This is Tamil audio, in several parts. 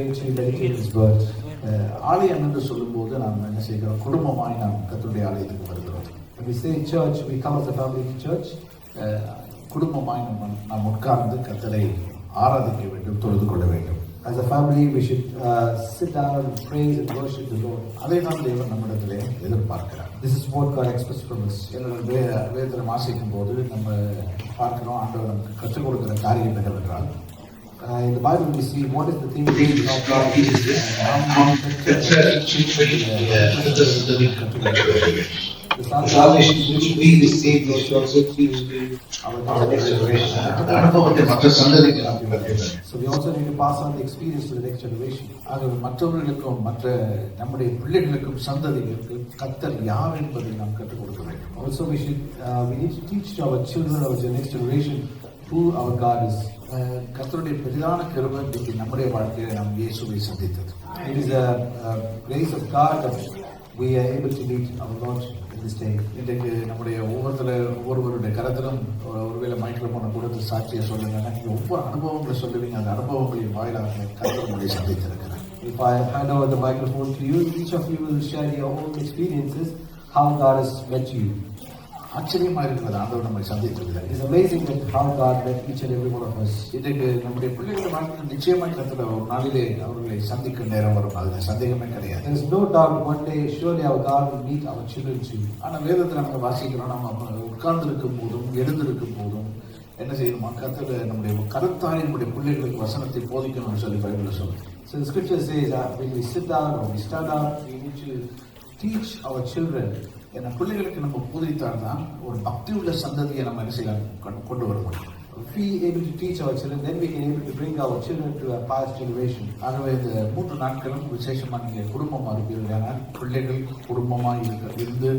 going to meditate His word. ஆலயம் என்று சொல்லும்போது நாம் என்ன செய்கிறோம்? குடும்பமாய் நாம் கர்த்தருடைய ஆலயத்துக்கு வருகிறோம். When we say church, we come as a family to church. குடும்பமாய் நாம் உட்கார்ந்து கர்த்தரை ஆராதிக்க வேண்டும், தொழுது கொள்ள வேண்டும். As a family, we should sit down and praise and worship the Lord. அதை தான் தேவன் நம்மிடத்திலே எதிர்பார்க்கிறார். This is what God expects from us. வேதத்தில் வாசிக்கும் போது நம்ம பார்க்கிறோம், ஆண்டவர் நமக்கு கற்றுக் கொடுக்கிற காரியம் என்னவென்றால், in the Bible we see what is the thing of God teaches us. The salvation which we receive was also teach to our next generation. So we also need to pass on the experience to the next generation. ஆக மற்றவர்களுக்கும் மற்ற நம்முடைய பிள்ளைகளுக்கும் சந்ததிகளுக்கு கர்த்தர் யார் என்பதை நாம் கற்றுக் கொடுக்க வேண்டும். Also we need to teach to our children, our next generation, who our God is. கர்த்தருடைய பெரிதான கிருபை இன்றைக்கு நம்முடைய வாழ்க்கையை நாம் இயேசுவை சந்தித்தது. It is a grace of God that we are able to meet our Lord in this day. இன்றைக்கு நம்முடைய ஒவ்வொருவருடைய கரத்திலும் ஒருவேளை மைக்ரோஃபோனை கொடுத்து சாட்சியை சொல்லுங்க. நீங்கள் ஒவ்வொரு அனுபவங்களை சொல்லுவீங்க. அந்த அனுபவங்களின் வாயிலாக கர்த்தர் உங்களை சந்தித்திருக்கிறார். If I hand over the microphone to you, each of you will share your own experiences, how God has met you. ஆச்சரியமா இருக்கிறது ஆண்டவர் நம்மை சந்தித்திருக்கிறார். It is amazing that how God met each and every one of us. இன்றைக்கு நம்முடைய பிள்ளைகளை வாழ்க்கையில் நிச்சயமாக கர்த்தர் ஒரு நாளிலே அவர்களை சந்திக்கும் நேரம் வரும், அதுல சந்தேகமே கிடையாது. There is no doubt one day surely our God will meet our children too. ஆனா வேதத்தில் நம்ம வாசிக்கிறோம், நம்ம உட்கார்ந்து இருக்கும் போதும் எழுந்திருக்கும் போதும் என்ன செய்யணுமா? கர்த்தர் நம்முடைய கருத்தாய் நம்முடைய பிள்ளைகளுக்கு வசனத்தை போதிக்கணும்னு சொல்லி பைபிள்ல சொல்லுது. So the scripture says that when we sit down or we stand up, we need to teach our children. என் பிள்ளைகளுக்கு நம்ம போதித்தால் தான் ஒரு பக்தி உள்ள சந்ததியை நம்ம என்ன செய்யலாம், கொண்டு வர முடியும். If we able to teach our children, then we can able to bring our children to a past generation. ஆகவே இந்த 3 நாட்களும் விசேஷமா நீங்க குடும்பமா இருப்பீர்கள். பிள்ளைகள் குடும்பமா இருந்து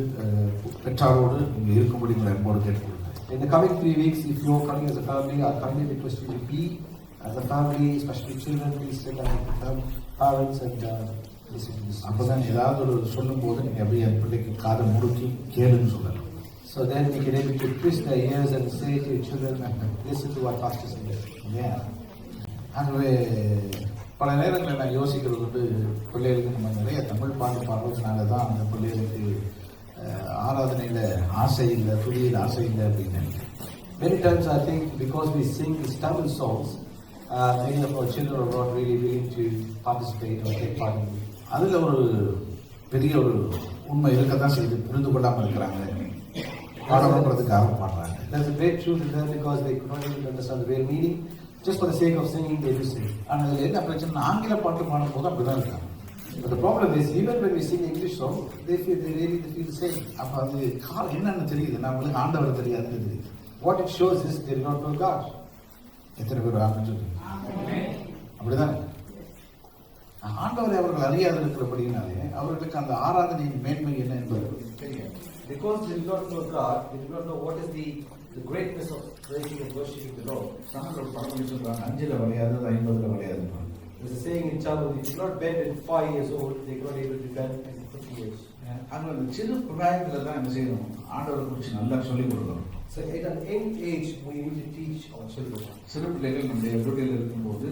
பெற்றாரோடு நீங்க இருக்கும்படி உங்களை அன்போடு கேட்டுக்கொள்கிறேன். In the coming 3 weeks, if you are coming as a family, I kindly request you to be as a family, especially children, please sit down with parents and அப்பதான் ஏதாவது ஒரு சொல்லும் போது நீங்க அப்படியே என் பிள்ளைக்கு காதை முடுக்கி கேளுன்னு சொல்லலாம். So then we can able to twist their ears and say to your children, listen to what pastor says. Yeah. ஆகவே பல நேரங்களில் நான் யோசிக்கிறது வந்து பிள்ளைகளுக்கு நம்ம நிறைய தமிழ் பாட்டு பாடுறதுனால தான் அந்த பிள்ளைகளுக்கு ஆராதனையில ஆசை இல்லை, துதியில் ஆசை இல்லை அப்படின்னு நினைக்கிறேன். Many times I think because we sing these Tamil songs, many of our children are not really willing to participate or take part in it. அதுல ஒரு பெரிய ஒரு உண்மை இருக்கத்தான் செய்து புரிந்து கொள்ளாமல் இருக்கிறாங்க, பாடணுன்றதுக்கு ஆரம்பிப்பாங்க. There's a great truth in that because they could not even understand the real meaning. Just for the sake of singing, they do sing. ஆனால் அதில் என்ன பிரச்சனை, ஆங்கில பாட்டு பாடும் போது அப்படிதான் இருக்காங்க. But the problem is, even when we sing English song, they feel the same. அப்போ அது என்னன்னு தெரியுது, நம்மளுக்கு ஆண்டவர் தெரியாதுன்னு தெரியுது. What it shows is they do not know God. எத்தனை பேர் ஆரம்பிச்சு அப்படிதான் ஆண்டவரை அவர்கள் அறியாது இருக்கிறபடினாலே அவர்களுக்கு அந்த ஆராதனையின் மேன்மை என்ன என்பது தெரியாது. Because they do not know God, they do not know what is the greatness of praising and worshiping the Lord. சமங்கள் பழமொழி சொல்றாங்க, 5ல விளையாதது 50ல விளையாதுன்னு. There's a saying in Tamil, if you do not bend at 5 years old, they are not able to bend at 50 years. அங்க அந்த சிறு பிராயத்துல தான் என்ன செய்யணும், ஆண்டவரை குறித்து நல்லா சொல்லிக் கொடுக்கணும். So at an young age, we need to teach our children. சிறு பிள்ளைகள் நம்முடைய வீட்டில் இருக்கும்போது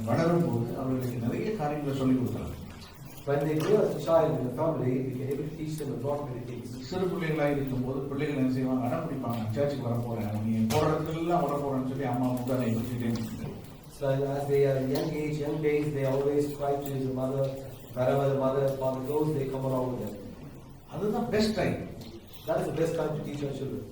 வளரும் போது அவர்களுக்கு நிறைய காரியங்களை சொல்லிக் கொடுக்கலாம். When they grow as a child in the family, we can able to teach them a lot many things. சிறு பிள்ளைகளாக இருக்கும்போது பிள்ளைகள் என்ன செய்வாங்க, அடம் பிடிப்பாங்க, சர்ச்சுக்கு வர போறேன், நீ போறதுலாம் வர போறேன்னு சொல்லி அம்மா முகானை கொடுத்துட்டே. So as they are young days, they always try to the mother, wherever the father goes, they come along with them. அதுதான் best time. That is the best time to teach our children.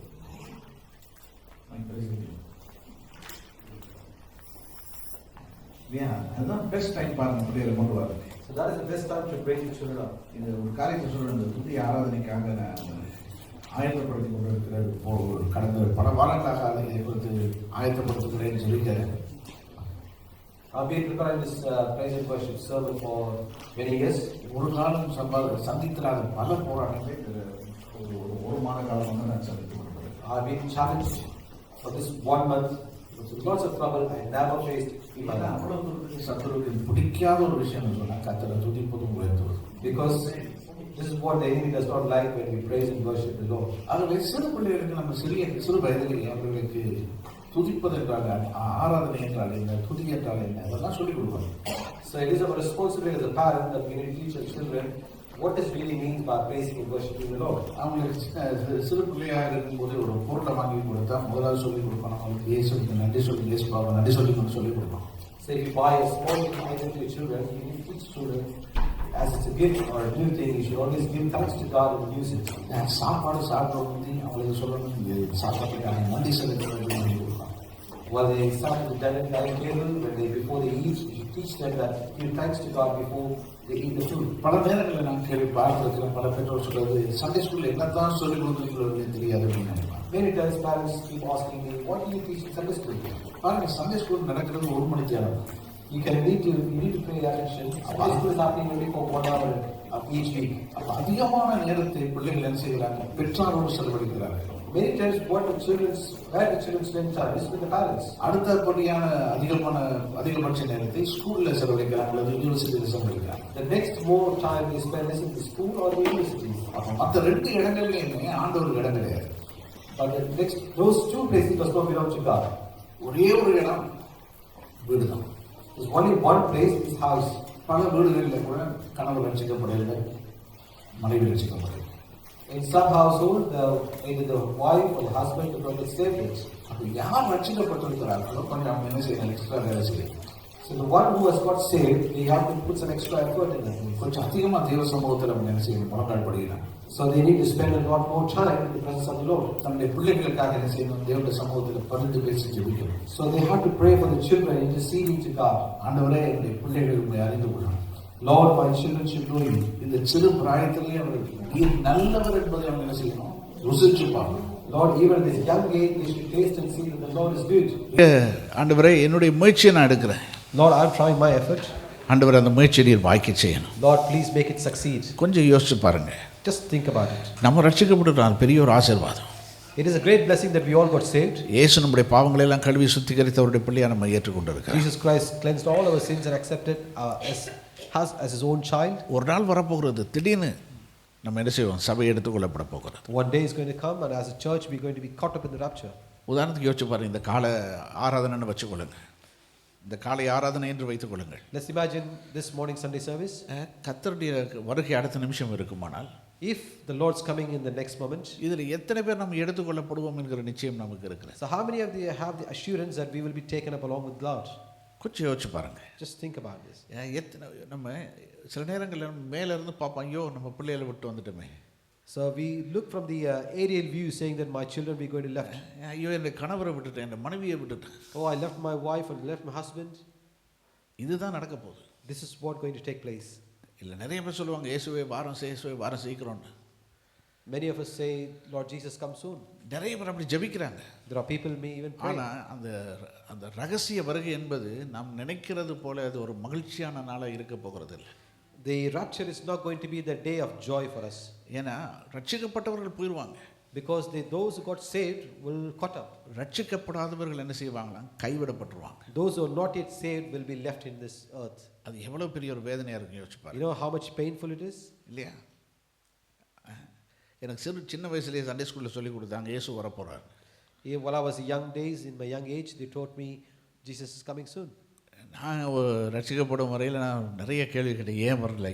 அதுதான் பெஸ்ட் டைம் பாருங்க பிள்ளைகளை கொண்டு வர. So that is the best time to bring the children up. இந்த ஒரு காரியத்தை சொல்ற புதிய ஆராதனைக்காக நான் ஆயத்தப்படுத்தி கொண்டிருக்கிறேன். கடந்த பல வாரங்களாக அதை குறித்து ஆயத்தப்படுத்துகிறேன்னு சொல்லிக்கிறேன். I've been preparing this praise and worship sermon for many years. ஒரு காலம் சந்தித்திராத பல போராட்டங்களை ஒரு மாத காலம் நான் சந்தித்து கொண்டிருக்கிறேன். I've been challenged for this 1 month with lots of trouble I never faced in my life. அவ்வளவு சத்துருவுக்கு பிடிக்காத ஒரு விஷயம் சொன்னா கர்த்தரை துதிப்பதும் உயர்த்துவது. Because this is what the enemy does not like when we praise and worship the Lord. ஆகவே சிறு பிள்ளைகளுக்கு நம்ம சிறு வயதிலேயே அவர்களுக்கு துதிப்பது என்றால் ஆராதனை என்றால் என்ன, துதி என்றால் என்ன, அதெல்லாம் சொல்லிக் கொடுக்கணும். So it is our responsibility as a parent that we need to teach our children what this really means by praising and worshiping the Lord. அவங்களுக்கு சிறு பிள்ளையாக இருக்கும்போது ஒரு பொருளை வாங்கி கொடுத்தா முதலாவது சொல்லிக் கொடுக்கணும், அவங்களுக்கு இயேசுக்கு நன்றி சொல்லி இயேசு பாவம் நன்றி சொல்லி சொல்லிக் கொடுக்கணும். So if you buy a small item to your children, you need to teach children as it's a gift or a new thing, you should always give thanks to God and use it. சாப்பாடு சாப்பிட்றது அவங்களுக்கு சொல்லணும், சாப்பாட்டுக்காக நன்றி செலுத்துறது கொடுக்கலாம். While they sat at the dining table, before they eat, you should teach them that give thanks to God before they eat the food. பல நேரங்களில் நான் கேள்வி பார்த்துருக்கிறேன், பல பெற்றோர் சொல்றது சண்டே ஸ்கூல்ல என்னதான் சொல்லிக் கொடுத்துருக்கிறோம் தெரியாது அப்படின்னு நினைப்பாங்க. Many times parents keep asking me, what do you teach in Sunday school? பாருங்க, சண்டே ஸ்கூல் நடக்கிறது 1 மணி நேரம். You need to pay attention. Sunday school is happening only for 1 hour of each week. அப்ப அதிகமான நேரத்தை பிள்ளைகள் என்ன செய்கிறாங்க, பெற்றோரோடு செலவழிக்கிறார்கள். Many times where the children spend time is with the parents. அடுத்தபடியான அதிகபட்ச நேரத்தை ஸ்கூல்ல செலவழிக்கிறாங்க அல்லது யூனிவர்சிட்டியில செலவழிக்கிறாங்க. The next more time they spend is in the school or the university. அப்ப மற்ற 2 இடங்கள்லயுமே ஆண்டவருக்கு இடம் கிடையாது. But those 2 places does not belong to God. ஒரே ஒரு இடம் வீடுதான். There's only one place, his house. பல வீடுகளில் கூட கணவர் ரட்சிக்கப்படவில்லை, மனைவி ரட்சிக்கப்படவில்லை. In some household, either the wife or the husband do not get saved. அப்ப யார் ரட்சிக்கப்பட்டிருக்கிறார்களோ கொஞ்சம் அவங்க என்ன செய்யணும், எக்ஸ்ட்ரா வேலை செய்யணும். So the one who has got saved, they have to put some extra effort in that. கொஞ்சம் அதிகமா தேவ சமூகத்தில் அவங்க என்ன செய்யணும், முழங்கால் படிக்கிறாங்க. So they need to spend a lot more time in the presence of the Lord. நம்முடைய பிள்ளைகளுக்காக என்ன செய்யணும், தேவனுடைய சமூகத்தில் பரிந்து பேசி ஜெபிக்கணும். So they have to pray for the children, interceding to God. ஆண்டவரே, என்னுடைய பிள்ளைகள் உம்மை அறிந்து கொள்ளணும். Lord, my children should know you. இந்த சிறு பிராயத்திலேயே அவர்கள் நீர் நல்லவர் என்பதை அவங்க என்ன செய்யணும், ருசிச்சு பார்க்கணும். Lord, even at this young age, they should taste and see that the Lord is good. ஆண்டவரே, என்னுடைய முயற்சியை நான் எடுக்கிறேன். Lord, I am trying my effort. ஆண்டவரே, அந்த முயற்சியை நீர் வாய்க்க செய்யணும். Lord, please make it succeed. கொஞ்சம் யோசிச்சு பாருங்க. Just think about it. நம்ம ரட்சிக்கப்பட்டது பெரிய ஒரு ஆசீர்வாதம். It is a great blessing that we all got saved. இயேசு நம்முடைய பாவங்களை எல்லாம் கழுவி சுத்திகரித்து அவருடைய பிள்ளையா நம்ம ஏற்றுக்கொண்டிருக்கிறோம். Jesus Christ cleansed all our sins and accepted as his own child. ஒரு நாள் வரப்போகிறது, திடீர்னு நம்ம என்ன செய்வோம், சபை எடுத்துக்கொள்ளப்பட போகிறது. One day is going to come, and as a church we are going to be caught up in the rapture. உதாரணத்துக்கு யோசிச்சு பாருங்க, இந்த கால ஆராதனைன்னு வச்சுக்கொள்ளுங்க. இந்த காலை ஆராதனை என்று வைத்துக் கொள்ளுங்கள். Let's imagine this morning Sunday service. கர்த்தருடைய வருகை அடுத்த நிமிஷம் இருக்குமானால், if the Lord's coming in the next moment, இதில் எத்தனை பேர் நம்ம எடுத்துக்கொள்ளப்படுவோம் என்கிற நிச்சயம் நமக்கு இருக்கிறது. so how many of you have the assurance that we will be taken up along with God? கொஞ்சம் யோசிச்சு பாருங்க. Just think about this. எத்தனை நம்ம சில நேரங்களில் மேலே இருந்து பார்ப்போம், ஐயோ நம்ம பிள்ளைகளை விட்டு வந்துட்டோமே. So we look from the aerial view saying that my children we going to left. ஐயோ என் கணவரை விட்டுட்டேன், என் மனைவியை விட்டுட்டேன். Oh, I left my wife and left my husband. இதுதான் நடக்க போகுது. This is what going to take place. இல்லை, நிறைய பேர் சொல்லுவாங்க, இயேசுவே வாரம் சீக்கிரம்னு. Many of us say, Lord Jesus, come soon. நிறைய பேர் அப்படி ஜெபிக்கிறாங்க. There are people may even pray. ஆனால் அந்த ரகசிய வருகை என்பது நாம் நினைக்கிறது போல அது ஒரு மகிழ்ச்சியான நாளாக இருக்க போகிறது இல்லை. The rapture is not going to be the day of joy for us. ஏன்னா ரட்சிக்கப்பட்டவர்கள் போயிடுவாங்க. Because those who got saved will caught up. ரட்சிக்கப்படாதவர்கள் என்ன செய்வாங்களாம், கைவிடப்பட்டுருவாங்க. Those who are not yet saved will be left in this earth. அது எவ்வளவு பெரிய ஒரு வேதனையாக இருக்கும் யோசிச்சு பாருங்க. You know how much painful it is? இல்லையா? எனக்கு சின்ன வயசுலேயே சண்டே ஸ்கூலில் சொல்லி கொடுத்தாங்க, இயேசு வரப்போகிறார். While I was young days, in my young age, they taught me Jesus is coming soon. நான் ரட்சிக்கப்படும் வரையில் நான் நிறைய கேள்வி கேட்டேன், ஏன் வரல.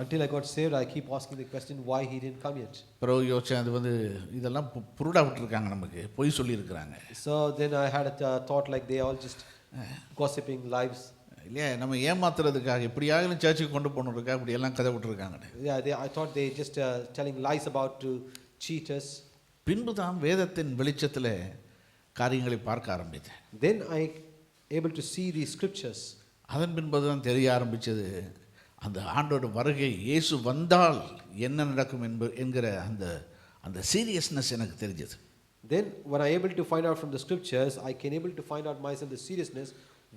Until I got saved, I keep asking the question why he didn't come yet. பிறகு யோசிச்சேன், அது இதெல்லாம் புருடா விட்டுருக்காங்க, நமக்கு பொய் சொல்லியிருக்கிறாங்க. So then I had a thought like they all just gossiping lives. இல்லையா, நம்ம ஏமாத்துறதுக்காக இப்படியாகலும் சர்ச்சுக்கு கொண்டு போனதுக்காக இப்படி எல்லாம் கதை விட்டுருக்காங்க. I thought they just telling lies about to cheat us. பின்பு தான் வேதத்தின் வெளிச்சத்தில் காரியங்களை பார்க்க ஆரம்பித்தேன். Then I able to see the scriptures. அதன் பின்பு தான் தெரிய ஆரம்பித்தது, அந்த ஆண்டோட வருகை, இயேசு வந்தால் என்ன நடக்கும் என்கிற அந்த சீரியஸ்னஸ் எனக்கு தெரிஞ்சது. Then when I able to find out from the scriptures, I can able to find out myself the seriousness,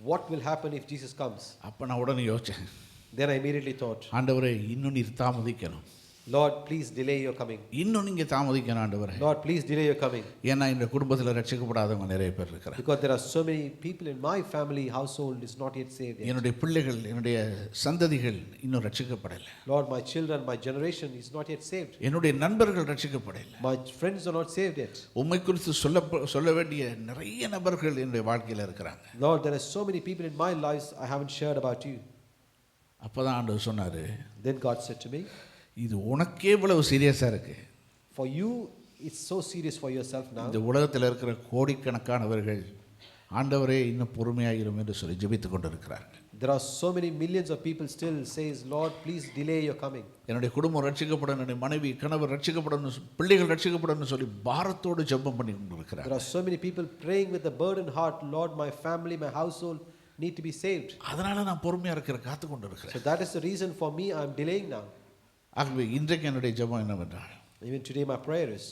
what will happen if Jesus comes. அப்போ நான் உடனே யோசித்தேன். Then I immediately thought, ஆண்டவரே, இன்னும் நீர் தாமதிக்கணும். Lord, please delay your coming. இன்னும் நீங்க தாமதிக்கணும் ஆண்டவரே. Lord, please delay your coming. ஏன்னா இந்த குடும்பத்தில் ரட்சிக்கப்படாதவங்க நிறைய பேர் இருக்கிறாங்க. Because there are so many people in my family household is not yet saved yet. என்னுடைய பிள்ளைகள் என்னுடைய சந்ததிகள் இன்னும் ரட்சிக்கப்படலை. Lord, my children, my generation is not yet saved. என்னுடைய நண்பர்கள் ரட்சிக்கப்படலை. My friends are not saved yet. உம்மை குறித்து சொல்ல வேண்டிய நிறைய நபர்கள் என்னுடைய வாழ்க்கையில் இருக்கிறாங்க. Lord, there are so many people in my lives I haven't shared about you. அப்பதான் ஆண்டவர் சொன்னாரு, Then God said to me, இது உனக்கே இவ்வளவு சீரியஸா இருக்கு. for you it's so serious for yourself now. இந்த உலகத்தில் இருக்கிற கோடிக்கணக்கானவர்கள் ஆண்டவரே இன்னும் பொறுமையாயிரும் என்று சொல்லி ஜெபித்துக் கொண்டிருக்கிறார்கள். There are so many millions of people still says, Lord, please delay your coming. என்னுடைய குடும்பம் ரட்சிக்கப்படணும், என்னுடைய மனைவி கணவர் ரட்சிக்கப்படணும், பிள்ளைகள் ரட்சிக்கப்படணும்னு சொல்லி பாரத்தோடு ஜெபம் பண்ணி கொண்டிருக்கிறார்கள். There are so many people praying with a burdened heart, Lord, my family, my household need to be saved. அதனால நான் பொறுமையா காத்து கொண்டிருக்கிறேன். So that is the reason for me I am delaying now. ஆகவே இன்றைக்கு என்னுடைய ஜெபம் என்னவென்றால், even today my prayer is,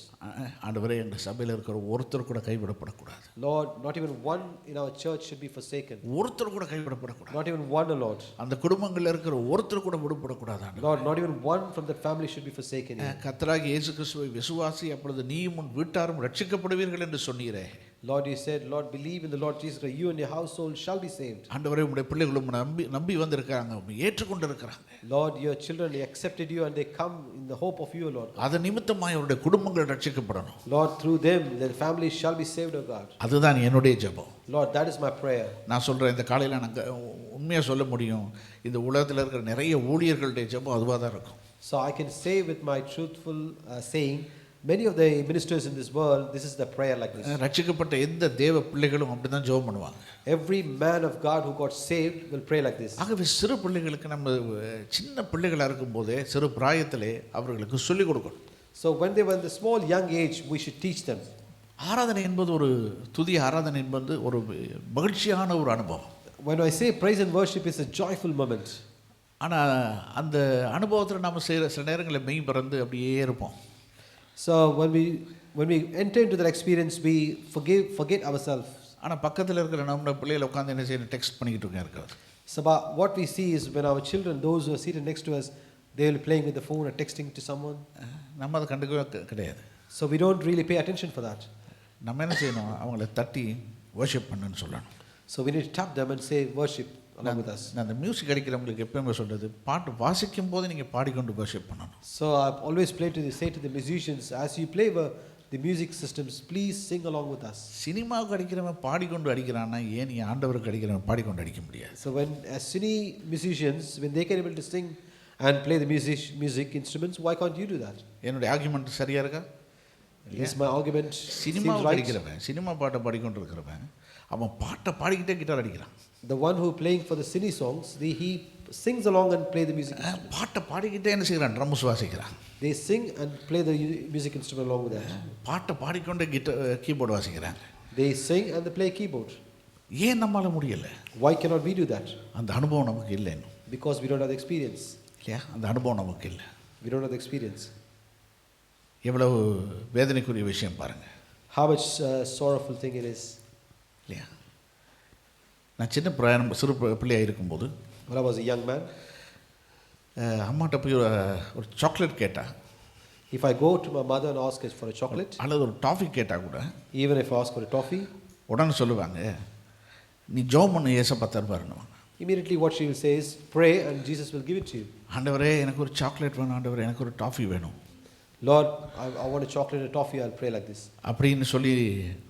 ஆண்டவரே இந்த சபையில் இருக்கிற ஒருத்தர் கூட கைவிடப்படக்கூடாது. Lord, not even one in our church should be forsaken. ஒருத்தர் கூட கைவிடப்படக்கூடாது. Not even one, Lord. அந்த குடும்பங்களில் இருக்கிற ஒருத்தர் கூட விடுபடக்கூடாது. Lord, not even one from that family should be forsaken. கர்த்தராகிய இயேசு கிறிஸ்துவை விசுவாசி, அப்பொழுது நீயும் உன் வீட்டாரும் ரட்சிக்கப்படுவீர்கள் என்று சொன்னீரே. Lord, you said, Lord, believe in the Lord Jesus, you and your household shall be saved. ஆண்டவரே, உம்முடைய பிள்ளைகள் உம்மை நம்பி வந்திருக்காங்க, உம்மை ஏற்றுக்கொண்டிருக்கிறாங்க. Lord, your children they accepted you and they come in the hope of you, Lord. அது நிமித்தமாய் அவருடைய குடும்பங்கள் ரட்சிக்கப்படணும். Lord, through them their families shall be saved, O God. அதுதான் என்னுடைய ஜெபம். Lord, that is my prayer. நான் சொல்றேன், இந்த காலையில் நான் உண்மையா சொல்ல முடியும், இந்த உலகத்தில் இருக்கிற நிறைய ஊழியர்களுடைய ஜெபம் அதுவாக தான் இருக்கும். So I can say with my truthful saying, many of the ministers in this world, this is the prayer like this. ரட்சிக்கப்பட்ட எந்த தேவ பிள்ளைகளும் அப்படிதான் ஜெபம் பண்ணுவாங்க. Every man of God who got saved will pray like this. ஆகவே சிறு பிள்ளைகளுக்கு நம்ம சின்ன பிள்ளைகளா இருக்கும்போதே சிறு பிராயத்திலே அவர்களுக்கு சொல்லிக் கொடுக்கணும். So when they were in the small young age, we should teach them. ஆராதனை என்பது ஒரு துதி ஆராதனை என்பது ஒரு மகிழ்ச்சியான ஒரு அனுபவம். When I say praise and worship is a joyful moment. ஆனால் அந்த அனுபவத்தில் நம்ம செய்கிற சில நேரங்களில் மெய் பறந்து அப்படியே இருப்போம். So when we enter into that experience, we forget ourselves. ஆனால் பக்கத்தில் இருக்கிற நம்ம பிள்ளைகளை உட்காந்து என்ன செய்யணும், டெக்ஸ்ட் பண்ணிக்கிட்டு இருக்கிறது. So what we see is when our children, those who are seated next to us, they will be playing with the phone or texting to someone. நம்ம அதை கண்டுக்கவே கிடையாது. So we don't really pay attention for that. நம்ம என்ன செய்யணும், அவங்கள தட்டி வர்ஷிப் பண்ணுன்னு சொல்லணும். So we need to tap them and say worship along with us. நான் அந்த மியூசிக் அடிக்கிறவங்களுக்கு எப்பவுமே சொல்றது, பாட்டு வாசிக்கும் போது நீங்கள் பாடிக்கொண்டு வர்ஷிப் பண்ணணும். So I've always say to the musicians, as you play the music systems, please sing along with us. சினிமாவுக்கு அடிக்கிறவன் பாடிக்கொண்டு அடிக்கிறான்னா ஏன் நீ ஆண்டவருக்கு அடிக்கிறவன் பாடிக்கொண்டு அடிக்க முடியாது? So when as cine musicians, when they can able to sing and play the music instruments, why can't you do that? என்னுடைய ஆர்குமெண்ட் சரியா இருக்கா? Is my argument சினிமாவுக்கு அடிக்கிறவன், சினிமா பாட்டை பாடிக்கொண்டு இருக்கிறவன், அவன் பாட்டை பாடிக்கிட்டே கிட்டார் அடிக்கிறான். The one who playing for the cine songs, he sings along and play the music. பாட்டை பாடிக்கிட்டே என்ன செய்கிறான், drums வாசிக்கிறான். They sing and play the music instrument along with that. பாட்டை பாடிக்கொண்டே keyboard வாசிக்கிறாங்க. They sing and they play keyboard. ஏன் நம்மால முடியல? Why cannot we do that? அந்த அனுபவம் நமக்கு இல்லை இன்னும். Because we don't have the experience. இல்லையா? அந்த அனுபவம் நமக்கு இல்லை. We don't have the experience. எவ்வளவு வேதனைக்குரிய விஷயம் பாருங்க. How much sorrowful thing it is. இல்லையா? நான் சின்ன சிறு பிள்ளையாக இருக்கும்போது, when I was a young man, அம்மாட்ட போய் ஒரு சாக்லேட் கேட்டா, if I go to my mother and ask her for a chocolate, அல்லது ஒரு டாஃபி கேட்டால் கூட, even if I ask for a toffee, உடனே சொல்லுவாங்க, நீ ஜெபம் பண்ணு ஏசப்பா தருவாருன்னுவாங்க. Immediately what she will say is, pray and Jesus will give it to you. ஆண்டவரே எனக்கு ஒரு சாக்லேட் வேணும், ஆண்டவரே எனக்கு ஒரு டாஃபி வேணும். Lord, I want a chocolate and a toffee, I'll pray like this. அப்படின்னு சொல்லி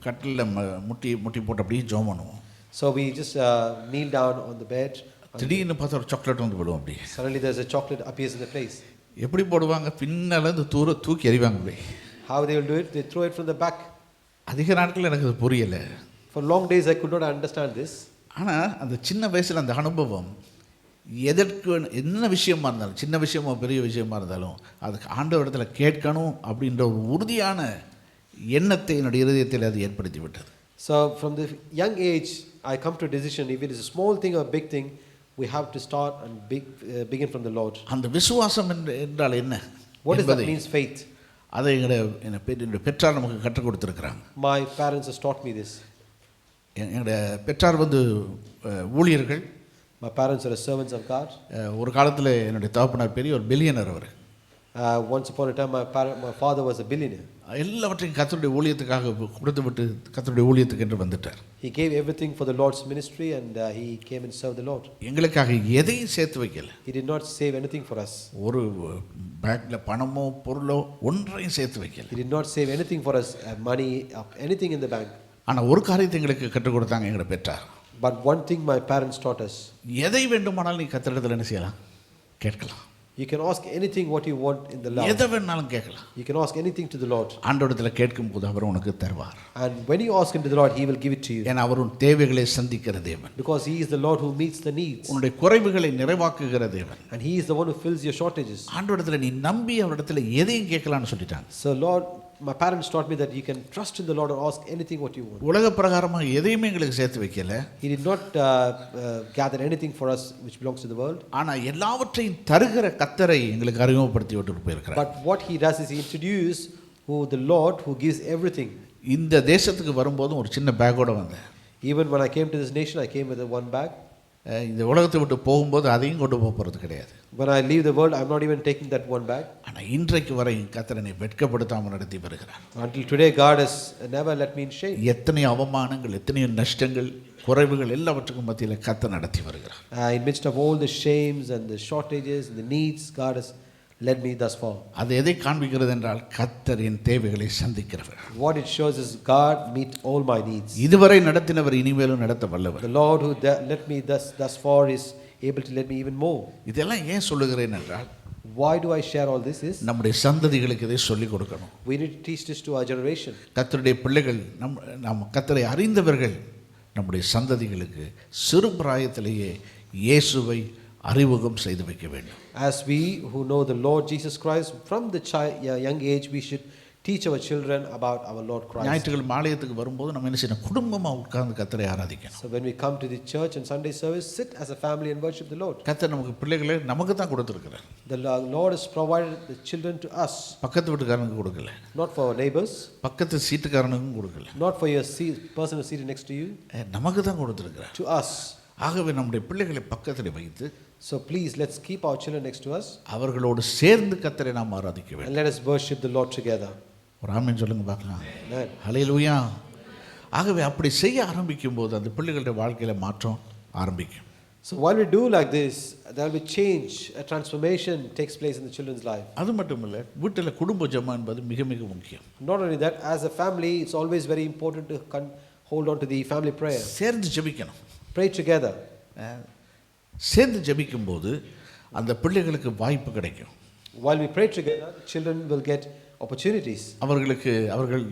கட்டில் முட்டி போட்டு அப்படியே ஜெபம் பண்ணுவோம். So we just kneel down on the bed. திடீர்னு பார்த்தா ஒரு சாக்லேட் வந்து போடுவோம் அப்படியே. Suddenly there's a chocolate appears in the place. எப்படி போடுவாங்க, பின்னால இருந்து தூக்கி எறிவாங்க அப்படியே. How they will do it? They throw it from the back. அதிக நாட்கள் எனக்கு அது புரியல. For long days I could not understand this. ஆனால் அந்த சின்ன வயசில் அந்த அனுபவம் எதற்கு என்ன விஷயமா இருந்தாலும், சின்ன விஷயமோ பெரிய விஷயமா இருந்தாலும் அதுக்கு ஆண்டவரிடத்தில் கேட்கணும் அப்படின்ற ஒரு உறுதியான எண்ணத்தை என்னுடைய இருதயத்தில் அது ஏற்படுத்தி விட்டது. So from the young age I come to a decision, if it is a small thing or a big thing, we have to start and begin from the Lord. அந்த விசுவாசம் என்றால் என்ன? What does that means, faith? அதை என்னுடைய பெற்றார் நமக்கு கற்றுக் கொடுத்துருக்குறாங்க. My parents has taught me this. என்னுடைய பெற்றார் ஊழியர்கள். My parents are servants of God. ஒரு காலத்தில் என்னுடைய தகப்பனார் பெரிய ஒரு பில்லியனர் அவர். Once upon a time, my father was a billionaire. எல்லாவற்றையும் கர்த்தருடைய ஊழியத்துக்காக கொடுத்து விட்டு கர்த்தருடைய ஊழியத்துக்கு என்று வந்துட்டார். He gave everything for the Lord's ministry, and he came and served the Lord. எங்களுக்காக எதையும் சேர்த்து வைக்கல. He did not save anything for us. ஒரு பேக்ல பணமோ பொருளோ ஒன்றையும் சேர்த்து வைக்கல. He did not save anything for us, money, anything in the bank. ஆனா ஒரு காரியத்தை எங்களுக்கு கற்றுக் கொடுத்தாங்க எங்க பெற்றார். But one thing my parents taught us. எதை வேண்டுமானாலும் நீ கர்த்தரிடத்தில் என்ன செய்யலாம்? கேட்கலாம். You can ask anything what you want in the Lord. எதை வேணாலும் கேட்கலாம். You can ask anything to the Lord. ஆண்டவரிடத்தில் கேட்கும்போது அவர் உனக்கு தருவார். And when you ask him to the Lord, he will give it to you. ஏன்னா அவர் உன் தேவைகளை சந்திக்கிற தேவன். Because he is the Lord who meets the needs. உன்னுடைய குறைவுகளை நிறைவாக்குகிற தேவன். And he is the one who fills your shortages. ஆண்டவரிடத்தில் நீ நம்பி அவரிடத்தில் எதையும் கேட்கலாம்னு சொல்லிட்டாங்க. So Lord, my parents taught me that you can trust in the Lord and ask anything what you want. உலக பிரகாரமாக எதையுமே எங்களுக்கு சேர்த்து வைக்கல. He did not gather anything for us which belongs to the world. ஆனா எல்லாவற்றையும் தருகிற கர்த்தரை எங்களுக்கு அறிமுகப்படுத்தி விட்டு போயிருக்கிறார். But what he does is he introduces the Lord who gives everything. இந்த தேசத்துக்கு வரும்போது ஒரு சின்ன பேக்கோட வந்தேன். Even when I came to this nation, I came with a one bag. இந்த உலகத்தை விட்டு போகும்போது அதையும் கொண்டு போகிறது கிடையாது. When I leave the world, I'm not even taking that one bag. ஆனா இன்றைக்கு வரை கர்த்தர் என்னை வெட்கப்படுத்தாமல் நடத்தி வருகிறார். Until today, God has never let me in shame. எத்தனை அவமானங்கள், எத்தனை நஷ்டங்கள், குறைவுகள் எல்லாவற்றுக்கும் மத்தியில் கர்த்தர் நடத்தி வருகிறார். In midst of all the shames and the shortages and the needs, God has led me thus far. அது எதை காண்பிக்கிறது என்றால் கர்த்தர் என் தேவைகளை சந்திக்கிறவர். What it shows is God meet all my needs. இதுவரை நடத்தினவர் இனிமேலும் நடத்த வல்லவர். The Lord who led me thus far is able to let me even more. இதெல்லாம் ஏன் சொல்லுகிறேன் என்றால், why do I share all this is நம்முடைய சந்ததிகளுக்கு இதை சொல்லிக் கொடுக்கணும். we need to teach this to our generation. கர்த்தருடைய பிள்ளைகள் நம் கர்த்தரை அறிந்தவர்கள் நம்முடைய சந்ததிகளுக்கு சிறு பிராயத்திலேயே இயேசுவை அறிமுகம் செய்து வைக்க வேண்டும். As we who know the Lord Jesus Christ from the young age, we should teach our children about our Lord Christ. ஞாயிற்றுக்கிழமை ஆலயத்துக்கு வரும்போது நம்ம என்ன செய்யணும்? குடும்பமா உட்கார்ந்து கர்த்தரை ஆராதிக்கணும். So when we come to the church and Sunday service, sit as a family and worship the Lord. கர்த்தர் நமக்கு பிள்ளைகளை நமக்கு தான் கொடுத்திருக்கிறார். The Lord has provided the children to us. பக்கத்து வீட்டுக்காரனுக்கு கொடுக்கல. Not for our neighbors. பக்கத்து சீட்டுக்காரனுக்கும் கொடுக்கல. Not for your person who seated next to you. நமக்கு தான் கொடுத்திருக்கிறார். To us. ஆகவே நம்முடைய பிள்ளைகளை பக்கத்தில் வைத்து, so please let's keep our children next to us. அவர்களோடு சேர்ந்து கர்த்தரை நாம் ஆராதிக்க வேண்டும். And let us worship the Lord together. ஒரு ஆமென் சொல்லுங்க பார்க்கலாம். Amen. ஹல்லேலூயா. ஆகவே அப்படி செய்ய ஆரம்பிக்கும் போது அந்த பிள்ளைகளுடைய வாழ்க்கையில மாற்றம் ஆரம்பிக்கும். So while we do like this, there will be change, a transformation takes place in the children's life. அது மட்டும் இல்ல, வீட்டில் குடும்ப ஜெபம் என்பது மிக மிக முக்கியம். Not only that, as a family, it's always very important to hold on to the family prayer. சேர்ந்து ஜெபிக்கணும். Pray together. சேர்ந்து ஜெபிக்கும் போது அந்த பிள்ளைகளுக்கு வாய்ப்பு கிடைக்கும். While we pray together, children will get opportunities. அவர்கள்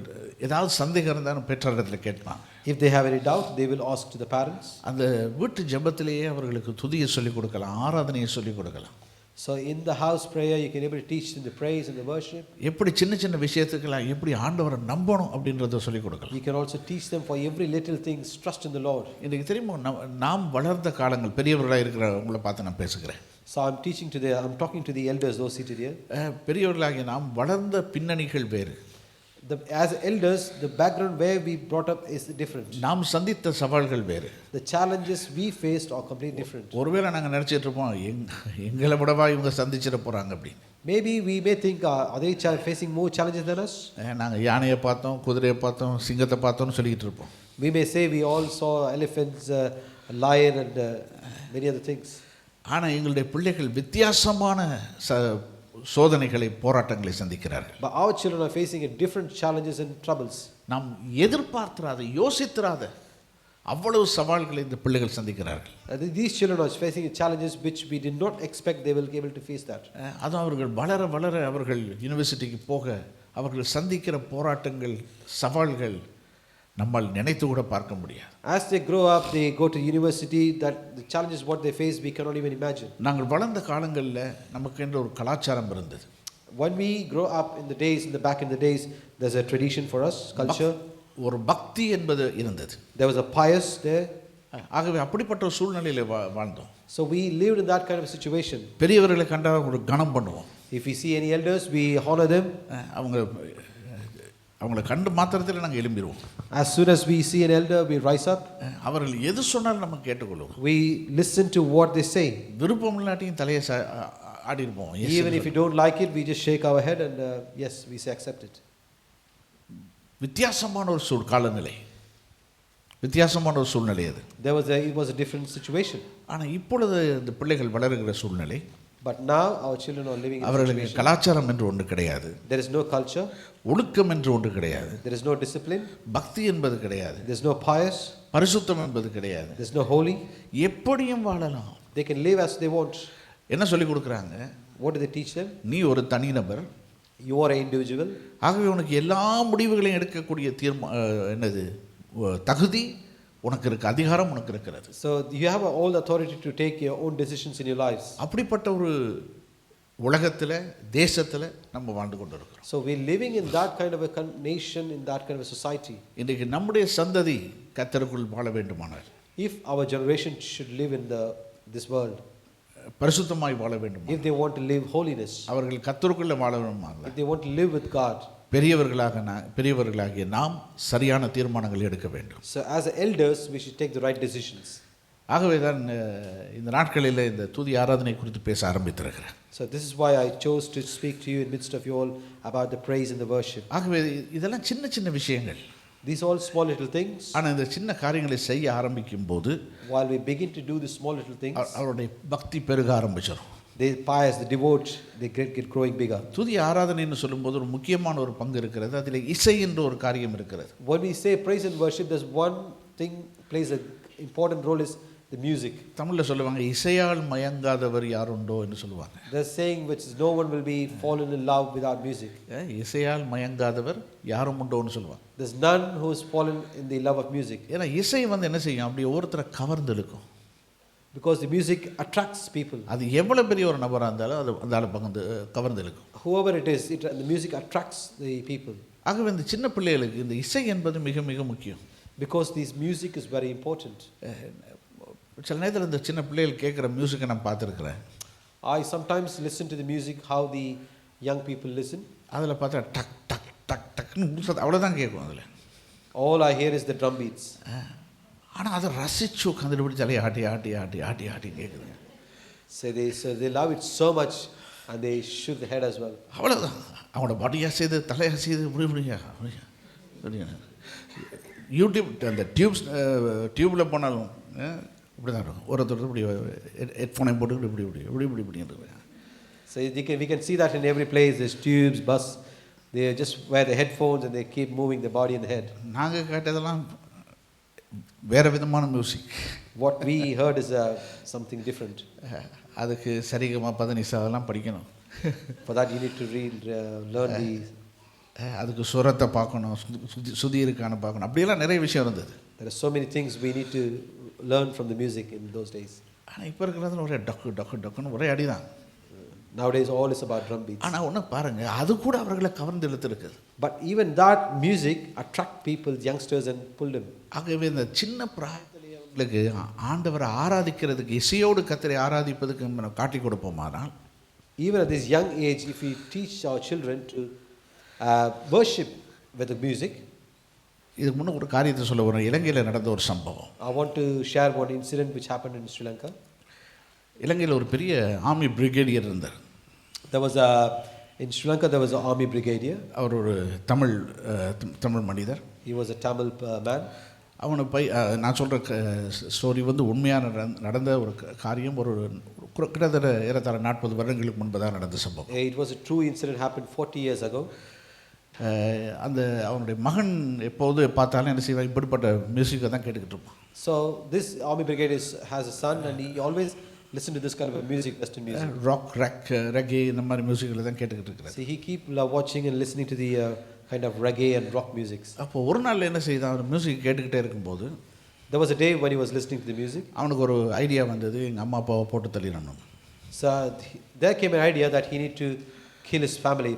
ஏதாவது சந்தேகம் இருந்தாலும் பெற்றோரிடத்தில் கேட்பாங்க. If they have any doubt, they will ask to the parents. அந்த வீட்டு ஜெபத்திலேயே அவர்களுக்கு துதியை சொல்லிக் கொடுக்கலாம், ஆராதனையை சொல்லிக் கொடுக்கலாம். So in the house prayer, you can able to teach them the praise and the worship. எப்படி சின்ன சின்ன விஷயத்துக்கெல்லாம் எப்படி ஆண்டவரை நம்பணும் அப்படின்றத சொல்லிக் கொடுக்கலாம். You can also teach them for every little things, trust in the Lord. எனக்கு தெரியுமா, நாம் வளர்ந்த காலங்கள், பெரியவர்களாக இருக்கிறவங்களை பார்த்து நான் பேசுகிறேன். So I'm talking to the elders, those seated here. பெரியவர்களாகிய நாம் வளர்ந்த பின்னணிகள் வேறு. As elders, the background where we brought up is different. நாம் சந்தித்த சவால்கள் வேறு. The challenges we faced are completely different. ஒருவேளை நாங்கள் நினைச்சிட்டு இருப்போம், எங்களை விடவா இவங்க சந்திச்சிட போறாங்க அப்படின்னு. Maybe we may think, are they facing more challenges than us? நாங்கள் யானையை பார்த்தோம், குதிரையை பார்த்தோம், சிங்கத்தை பார்த்தோம்னு சொல்லிக்கிட்டு இருப்போம். We may say we all saw elephants, a lion and many other things. ஆனால் எங்களுடைய பிள்ளைகள் வித்தியாசமான சோதனைகளை, போராட்டங்களை சந்திக்கிறார்கள். But our children are facing different challenges and troubles. நாம் எதிர்பார்த்திராத, யோசித்திராத அவ்வளவு சவால்களை இந்த பிள்ளைகள் சந்திக்கிறார்கள். These children are facing challenges which we did not expect they will be able to face that. அதுவும் அவர்கள் வளர வளர அவர்கள் யூனிவர்சிட்டிக்கு போக அவர்கள் சந்திக்கிற போராட்டங்கள், சவால்கள் நம்மால் நினைத்து கூட பார்க்க முடியாது. As they grow up, they go to university, that the challenges what they face we cannot even imagine. நாங்கள் வளர்ந்த காலங்களில் நமக்கு என்ற ஒரு கலாச்சாரம் இருந்தது. When we grow up in the back in the days, there's a tradition for us, culture. ஒரு பக்தி என்பது இருந்தது. There was a pious there. ஆகவே அப்படிப்பட்ட ஒரு சூழ்நிலையில் வாழ்ந்தோம். So we lived in that kind of situation. பெரியவர்களை கண்டால் ஒரு கணம் பண்ணுவோம். If we see any elders, we honor them. அவங்களை கண்டு மாத்திரத்தில் நாங்கள் எழும்பிடுவோம். As soon as we see an elder, we rise up. அவர்கள் எது சொன்னாலும் நம்ம கேட்டுக்கொள்வோம். We listen to what they say. விருப்பம் இல்லாட்டியும் தலையை ஆடிருப்போம். Even if we don't like it, we just shake our head and yes, we say accept it. வித்தியாசமான ஒரு காலநிலை, வித்தியாசமான ஒரு சூழ்நிலை அது. It was a different situation. ஆனால் இப்பொழுது இந்த பிள்ளைகள் வளருகிற சூழ்நிலை, but now our children are living in அவர்களுக்கு கலாச்சாரம் என்று ஒன்று கிடையாது. There is no culture. ஒழுக்கம் என்று ஒன்று கிடையாது. There is no discipline. பக்தி என்பது கிடையாது. There is no pious. பரிசுத்தம் என்பது கிடையாது. There is no holy. எப்படியும் வாழலாம். They can live as they want. என்ன சொல்லி கொடுக்குறாங்க? What do they teach them? நீ ஒரு தனிநபர், you are an individual. ஆகவே உனக்கு எல்லா முடிவுகளையும் எடுக்கக்கூடிய என்னது தகுதி உனக்கு இருக்கு, அதிகாரம் உனக்கு இருக்கிறது. So you have all the authority to take your own decisions in your lives. அப்படிப்பட்ட ஒரு உலகத்தில், தேசத்தில் நம்ம வாழ்ந்து கொண்டிருக்கிறோம். So we are living in that kind of a nation, in that kind of a society. இன்றைக்கு நம்முடைய சந்ததி கர்த்தருக்குள் வாழ வேண்டுமானால், if our generation should live in this world, பரிசுத்தமாய் வாழ வேண்டும், if they want to live holiness, அவர்கள் கர்த்தருக்குள்ள வாழ வேண்டுமானால், if they want to live with God, பெரியவர்களாகிய நாம் சரியான தீர்மானங்கள் எடுக்க வேண்டும். So as elders we should take the right decisions. ஆகவே தான் இந்த நாட்களில் இந்த துதி ஆராதனை குறித்து பேச ஆரம்பித்திருக்கிறேன். So this is why I chose to speak to you in midst of you all about the praise and the worship. ஆகவே இதெல்லாம் சின்ன சின்ன விஷயங்கள். These all small little things. ஆனால் இந்த சின்ன காரியங்களை செய்ய ஆரம்பிக்கும் போது, while we begin to do the small little things, அவருடைய பக்தி பெருக ஆரம்பிச்சிடும். They pious, they devote, they get growing bigger. துதி ஆராதனைன்னு சொல்லும்போது ஒரு முக்கியமான ஒரு பங்கு இருக்கிறது. அதில் இசை என்ற ஒரு காரியம் இருக்கிறது. When we say praise and worship, there's one thing plays an important role, is the music. தமிழில் சொல்லுவாங்க, இசையால் மயங்காதவர் யாருண்டோ என்று சொல்லுவாங்க. There's saying which is no one will be fallen in love without music. இசையால் மயங்காதவர் யாரும் உண்டோன்னு சொல்லுவாங்க. There's none who is fallen in the love of music. ஏன்னா இசை என்ன செய்யும், அப்படி ஒருத்தரை கவர்ந்து இழுக்கும். Because the music attracts people. அது எவ்வளவு பெரிய ஒரு நபராக இருந்தாலும் அது அந்த ஆளை கவர்ந்து இழுக்கும். Whoever it is, the music attracts the people. ஆகவே இந்த சின்ன பிள்ளைகளுக்கு இந்த இசை என்பது மிக மிக முக்கியம். Because this music is very important. சில நேரத்தில் இந்த சின்ன பிள்ளைகள் கேட்குற மியூசிக்கை நான் பார்த்துருக்குறேன். I sometimes listen to the music, how the young people listen. அதில் பார்த்தா டக் டக் டக் டக்னு அவ்வளோதான் கேட்கும். அதில் all I hear is the drum beats. ஆனால் அதை ரசிச்சு உட்காந்துட்டு இப்படி தலையை ஆட்டி ஆட்டி ஆட்டி ஆட்டி ஆட்டி கேட்குது. So they love it so much and they shook the head as well. அவ்வளோதான். அவங்களோட பாடியாக செய்து தலையாக செய்து இப்படி இப்படியா யூடியூப் அந்த டியூப்பில் போனாலும் இப்படி தான் இருக்கும். ஒருத்தர் இப்படி ஹெட்ஃபோனை போட்டு இப்படி இப்படி இப்படி இப்படி இப்படி இருக்கு. So we can see that in every place. There's tubes, bus. They just wear the headphones and they keep moving the body and the head. நாங்கள் கேட்டதெல்லாம் வேறு விதமான music. What we heard is something different. அதுக்கு சரிகமா பதனிசா அதெல்லாம் படிக்கணும். For that you need to learn the. அதுக்கு சுரத்தை பார்க்கணும், சுதி இருக்கான்னு பார்க்கணும், அப்படியெல்லாம் நிறைய விஷயம் இருந்தது. There are so many things we need to learn from the music in those days. ஆனால் இப்போ இருக்கிறதுல ஒரே டக்கு டக்கு டக்குன்னு ஒரே அடிதான். Nowadays all is about drum beats. ஆனால் ஒன்று பாருங்கள், அது கூட அவர்களை கவர்ந்து இழுத்துருக்குது. But even that music attract people, youngsters, and pull them. ஆகவே இந்த சின்ன பிராயத்திலேயே அவங்களுக்கு ஆண்டவரை ஆராதிக்கிறதுக்கு, இசையோடு கர்த்தரை ஆராதிப்பதுக்கு நம்ம காட்டி கொடுப்போமானால், even at this young age, if we teach our children to worship with the music. இதுக்கு முன்னே ஒரு காரியத்தை சொல்ல வரும். இலங்கையில் நடந்த ஒரு சம்பவம். I want to share one incident which happened in Sri Lanka. இலங்கையில் ஒரு பெரிய ஆர்மி பிரிகேடியர் இருந்தார். In Sri Lanka there was an army brigadier. அவர் ஒரு தமிழ் மனிதர். He was a Tamil man. அவனை நான் சொல்கிற ஸ்டோரி உண்மையான நடந்த ஒரு காரியம். ஒரு கிட்டத்தட்ட ஏறத்தாழ 40 வருடங்களுக்கு முன்பதாக நடந்த சம்பவம். It was a true incident, happened 40 years ago. அந்த அவனுடைய மகன் எப்போது பார்த்தாலும் என்ன செய்வான், இப்படிப்பட்ட மியூசிக்கை தான் கேட்டுக்கிட்டு இருப்பான். So this army brigadier has a son and he always listen to this kind of music, western music. Rock, reggae இந்த மாதிரி மியூசிக்கில் தான் கேட்டுக்கிட்டு இருக்கிறார். So he keep watching and listening to the kind of reggae and rock musics. அப்போ ஒரு நாள் என்ன செய்தான், அவர் மியூசிக் கேட்டுக்கிட்டே இருக்கும்போது, there was a day when he was listening to the music. அவனுக்கு ஒரு ஐடியா வந்தது, எங்கள் அம்மா அப்பாவை போட்டு தள்ளிடணும். So there came an idea that he need to kill his family,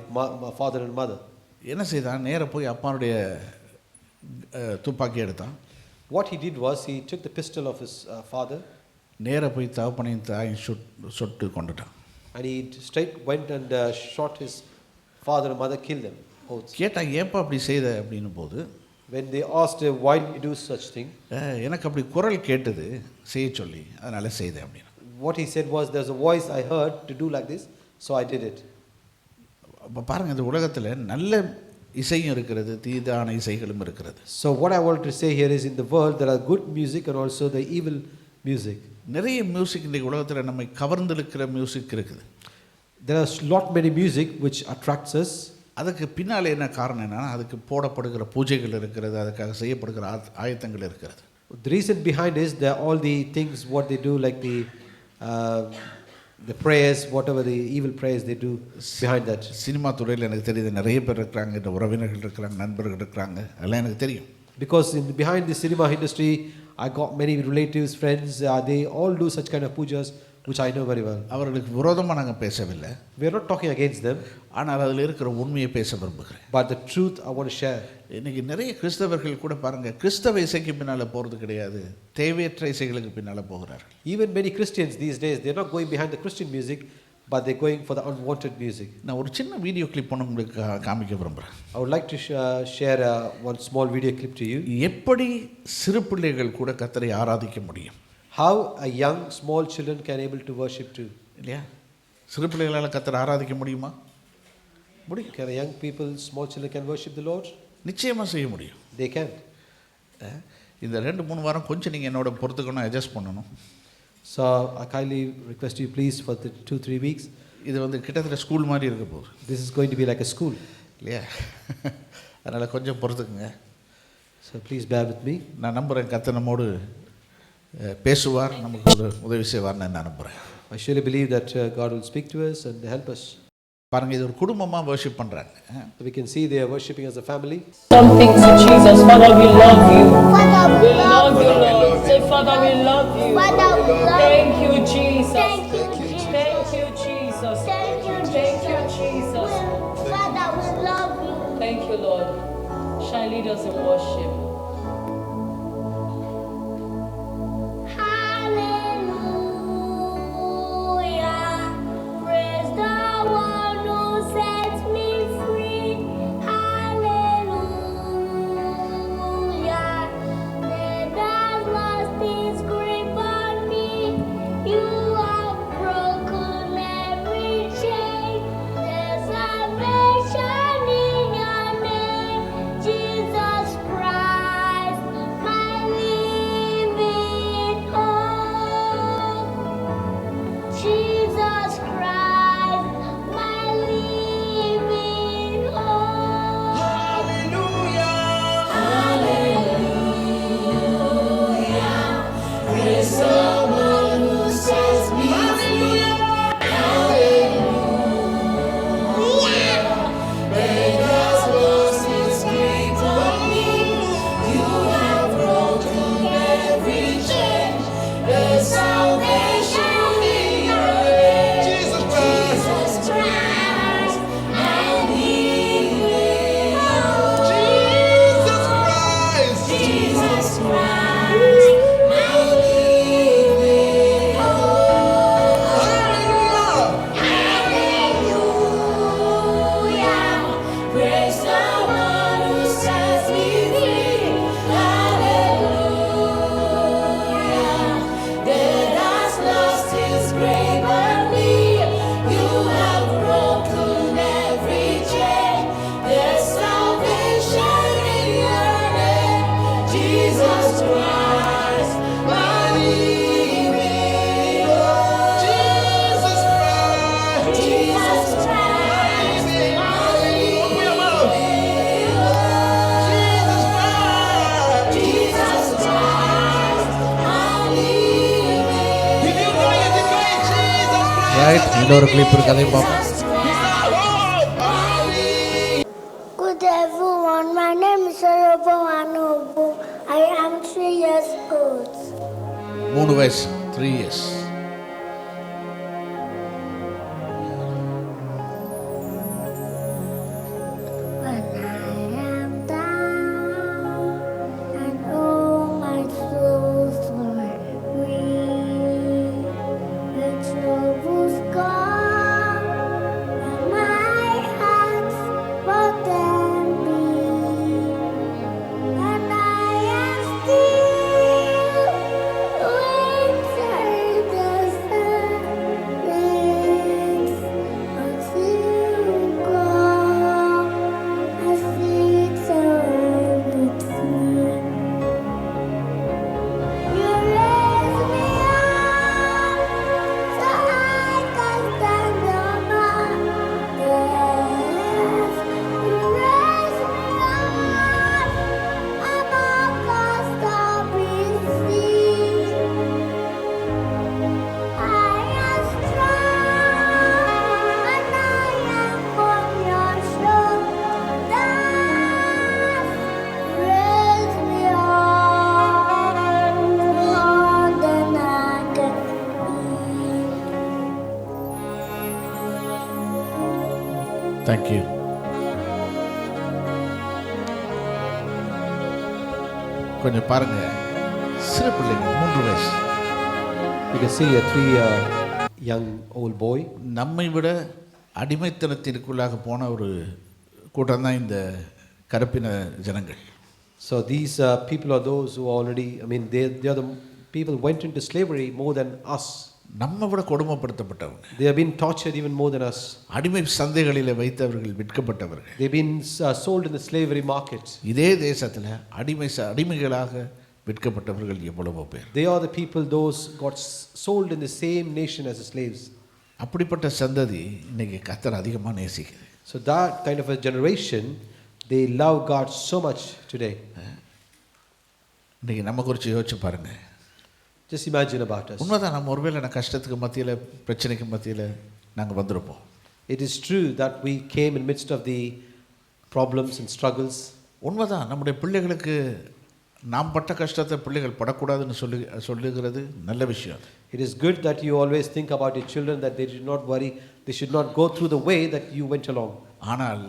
father and mother. என்ன செய்தான், நேராக போய் அப்பாவுடைய துப்பாக்கி எடுத்தான். What he did was he took the pistol of his father. நேராக போய் தகப்பனையும் தாயும் சுட்டு கொண்டுட்டான். And he straight went and shot his father and mother, killed them both. கேட்டான், ஏப்பா அப்படி செய்த அப்படின்னு போது, when they asked why did you do such thing, எனக்கு அப்படி குரல் கேட்டது செய்ய சொல்லி, அதனால செய்தேன் அப்படின்னு. what he said was, there's a voice I heard to do like this, So I did it. அப்போ பாருங்கள், இந்த உலகத்தில் நல்ல இசையும் இருக்கிறது, தீதான இசைகளும் இருக்கிறது. So what I want to say here is, in the world there are good music and also the evil music. நிறைய மியூசிக் இந்த உலகத்தில் நம்மை கவர்ந்தெழுக்கிற மியூசிக் இருக்குது. There are lot many music which attracts us. அதுக்கு பின்னால் என்ன காரணம் என்னன்னா, அதுக்கு போடப்படுகிற பூஜைகள் இருக்கிறது, அதுக்காக செய்யப்படுகிற ஆயத்தங்கள் இருக்கிறது. The reason behind is there are all the things what they do, like the prayers, whatever the evil prayers they do behind that. Cinema துறையில் எனக்கு தெரியுது, நிறைய பேர் இருக்கிறாங்க, இந்த உறவினர்கள் இருக்கிறாங்க, நண்பர்கள் இருக்கிறாங்க, அதெல்லாம் எனக்கு தெரியும். Because behind the cinema industry, I got many relatives, friends. They all do such kind of pujas, which I know very well. அவர்களுக்கு விரோதமாக நாங்கள் பேசவில்லை, We are not talking against them, ஆனால் அதில் இருக்கிற உண்மையை பேச விரும்புகிறேன். but the truth I want to share. இன்றைக்கி நிறைய கிறிஸ்தவர்கள் கூட பாருங்கள், கிறிஸ்தவ இசைக்கு பின்னால் போகிறது கிடையாது, தேவையற்ற இசைகளுக்கு பின்னால் போகிறார்கள். Even many Christians these days, they are not going behind the Christian music, but they are going for the unwanted music. நான் ஒரு சின்ன வீடியோ கிளிப் ஒன்று உங்களுக்கு காமிக்க விரும்புகிறேன். I would like to share one small video clip to you. எப்படி சிறு பிள்ளைகள் கூட கர்த்தரை ஆராதிக்க முடியும்? How a young small children can able to worship too. இல்லையா? சிறு பிள்ளைகளால் கர்த்தரை ஆராதிக்க முடியுமா? முடியும். Can young people, small children can worship the Lord? நிச்சயமாக செய்ய முடியும். They can. இந்த 2-3 வாரம் கொஞ்சம் நீங்கள் என்னோட பொறுத்துக்கணும், அட்ஜஸ்ட் பண்ணணும். So I kindly request you please for the 2-3 weeks. இது கிட்டத்தட்ட ஸ்கூல் மாதிரி இருக்க போகுது. This is going to be like a school. இல்லையா? அதனால் கொஞ்சம் பொறுத்துக்குங்க. So please bear with me. நான் நம்புகிறேன் கர்த்தர் நம்மோடு பேசுவார், நமக்கு ஒரு உதவி செய்வார்னு நான் நம்புகிறேன். I surely believe that God will speak to us and help us. பாருங்க, இது ஒரு குடும்பமாக வர்ஷிப் பண்ணுறாங்க. We can see they are worshiping as a family. Something to Jesus. Father, we love you. We love you, Lord. Say, Father, we love you. Thank you, Jesus. Thank you, Jesus. Thank you, Jesus. Father, we love you. Thank you, Lord. Shall lead us in worship. இன்னொரு கிளிப் இருக்கு, அதையும் பார்ப்போம். Good everyone, my name is Orobo Anobu. I am 3 years old. 3 வயசு, 3 years. When I am down and all my souls are weak, the troubles come and my heart's burden be, and I am still waiting the thank you. கொஞ்சம் பாருங்க, சிறு பிள்ளைங்க 3 வயசு. You can see a 3 young old boy. நம்மை விட அடிமைத்தனத்திற்குள்ளாக போன ஒரு கூட்டம் தான் இந்த கருப்பின ஜனங்கள். So these people are those who already, I mean, they are the people who went into slavery more than us. நம்ம விட கொடுமைப்படுத்தப்பட்டவங்க. They have been tortured even more than us. அடிமை சந்தைகளில் வைத்தவர்கள், விற்கப்பட்டவர்கள். They've been sold in the slavery markets. இதே தேசத்தில் அடிமைகளாக விற்கப்பட்டவர்கள் எவ்வளவோ பேர். They are the people those got sold in the same nation as the slaves. அப்படிப்பட்ட சந்ததி இன்னைக்கு கர்த்தர் அதிகமாக நேசிக்குது. So that kind of a generation, they love God so much today. இன்னைக்கு நம்ம குறித்து யோசிச்சு பாருங்க. Just imagine about us. உண்மைதான், நம்ம ஒருவேளை கஷ்டத்துக்கு மத்தியில், பிரச்சனைக்கு மத்தியில் நாங்கள் வந்திருப்போம். It is true that we came in midst of the problems and struggles. உண்மைதான், நம்முடைய பிள்ளைகளுக்கு நாம் பட்ட கஷ்டத்தை பிள்ளைகள் படக்கூடாதுன்னு சொல்லுகிறது நல்ல விஷயம். It is good that you always think about your children, that they should not worry, they should not go through the way that you went along. ஆனால்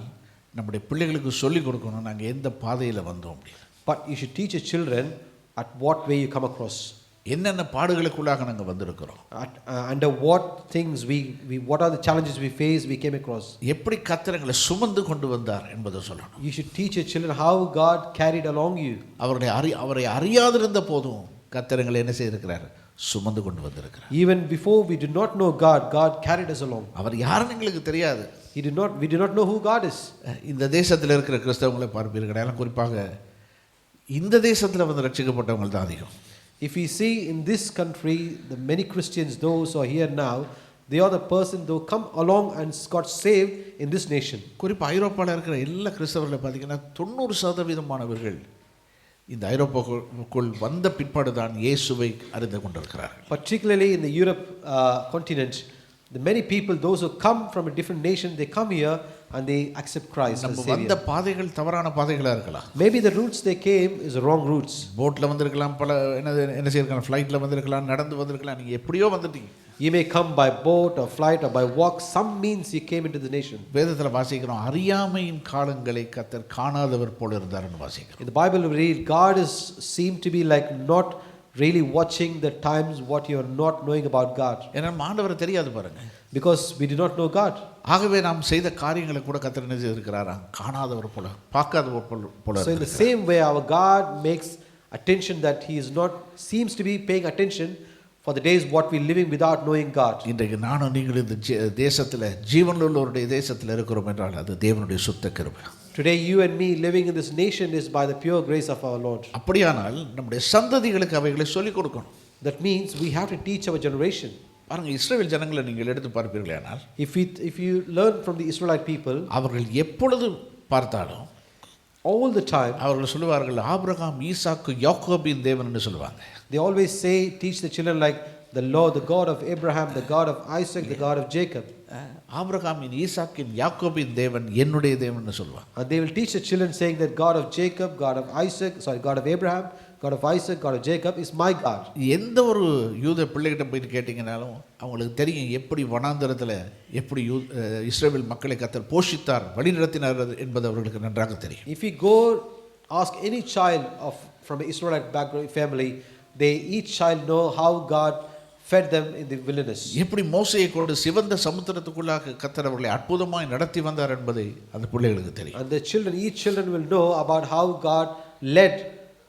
நம்முடைய பிள்ளைகளுக்கு சொல்லிக் கொடுக்கணும் நாங்கள் எந்த பாதையில் வந்தோம் அப்படி. But you should teach your children at what way you come across. என்னென்ன பாடுகளுக்குள்ளாக நாங்கள் வந்திருக்கிறோம், Under what things what are the challenges we face, we came across. எப்படி கர்த்தர் சுமந்து கொண்டு வந்தார் என்பதை சொல்லணும். You should teach your children how God carried along you. அவரை அறியாதிருந்த போதும் கர்த்தர் என்ன செய்திருக்கிறார், சுமந்து கொண்டு வந்திருக்கிறார். Even before we did not know God, God carried us along. அவர் யாருன்னு எங்களுக்கு தெரியாது. We did not know who God is. இந்த தேசத்தில் இருக்கிற கிறிஸ்தவங்களை பார்ப்பீர்கள், எல்லாம் குறிப்பாக இந்த தேசத்தில் வந்து ரட்சிக்கப்பட்டவங்க தான் அதிகம். If we see in this country, the many Christians, those who are here now, they are the person who come along and got saved in this nation. குறிப்பாக ஐரோப்பாவில் இருக்கிற எல்லா கிறிஸ்தவர்களை பார்த்தீங்கன்னா 90% இந்த ஐரோப்பாவுக்குள் வந்த பிற்பாடு தான் இயேசுவை அறிந்து கொண்டிருக்கிறார்கள். Particularly in the Europe continent, the many people, those who come from a different nation, they come here and they accept Christ as Savior. வந்த பாதைகள் தவறான பாதைகளாக இருக்கலாம். Maybe the routes they came is the wrong routes. போட்டில் வந்திருக்கலாம், என்ன செய்யலாம், ஃப்ளைட்டில் வந்திருக்கலாம், நடந்து வந்திருக்கலாம், நீங்கள் எப்படியோ வந்துட்டீங்க. You may come by boat or flight or by walk, some means you came into the nation. வேதத்தில் வாசிக்கிறோம், அறியாமையின் காலங்களை கர்த்தர் காணாதவர் போல இருந்தார்னு வாசிக்கிறோம். In the Bible we read, God seemed to be like not really watching the times what you are not knowing about God. ஏன்னா ஆண்டவரை தெரியாது பாருங்க. Because we do not know God. ஆகவே நாம் செய்த காரியங்களை கூட கர்த்தர் என்ன செய்திருக்கிறாரா, காணாதவர் போல, பார்க்காதவர் போல. So in the same way our God makes attention that he is not, seems to be paying attention for the days what we living without knowing God. இன்றைக்கு நானும் நீங்கள் இந்த தேசத்தில், ஜீவனுள்ளவருடைய தேசத்தில் இருக்கிறோம் என்றால் அது தேவனுடைய சுத்த கிருபை. Today you and me living in this nation is by the pure grace of our Lord. அப்படியானால் நம்முடைய சந்ததிகளுக்கு அவைகளை சொல்லிக் கொடுக்கணும். That means we have to teach our generation. பாருங்க, இஸ்ரவேல் ஜனங்களை நீங்கள் எடுத்து பார்ப்பீர்களானால், If you learn from the Israelite people, அவர்கள் எப்பொழுது பார்த்தாலும் all the time அவர்கள் சொல்லுவார்கள், ஆபிரகாம், ஈசாக்கு, யாக்கோபின் தேவன் என்று சொல்லுவாங்க. they always teach the children like the Lord, the God of Abraham, the God of Isaac, the God of Jacob. ஆபிரகாமின், ஈசாக்கின், யாக்கோபின் தேவன் என்னுடைய தேவன் என்று சொல்லுவாங்க. And they will teach the children saying that God of Jacob, God of Isaac, God of Abraham, God of Isaac, God of Jacob is my God. எந்த ஒரு யூத பிள்ளைகிட்ட போயிட்டு கேட்டிங்கனாலும் அவங்களுக்கு தெரியும் எப்படி வனாந்தரத்தில் எப்படி இஸ்ரவேல் மக்களை கர்த்தர் போஷித்தார், வழிநடத்தினார் என்பது அவர்களுக்கு நன்றாக தெரியும். If you go ask any child from an Israelite background family, each child know how God fed them in the wilderness. எப்படி மோசேயை கொண்டு சிவந்த சமுத்திரத்துக்குள்ளாக கர்த்தர் அவர்களை அற்புதமாய் நடத்தி வந்தார் என்பதை அந்த பிள்ளைகளுக்கு தெரியும். And each children will know about how God led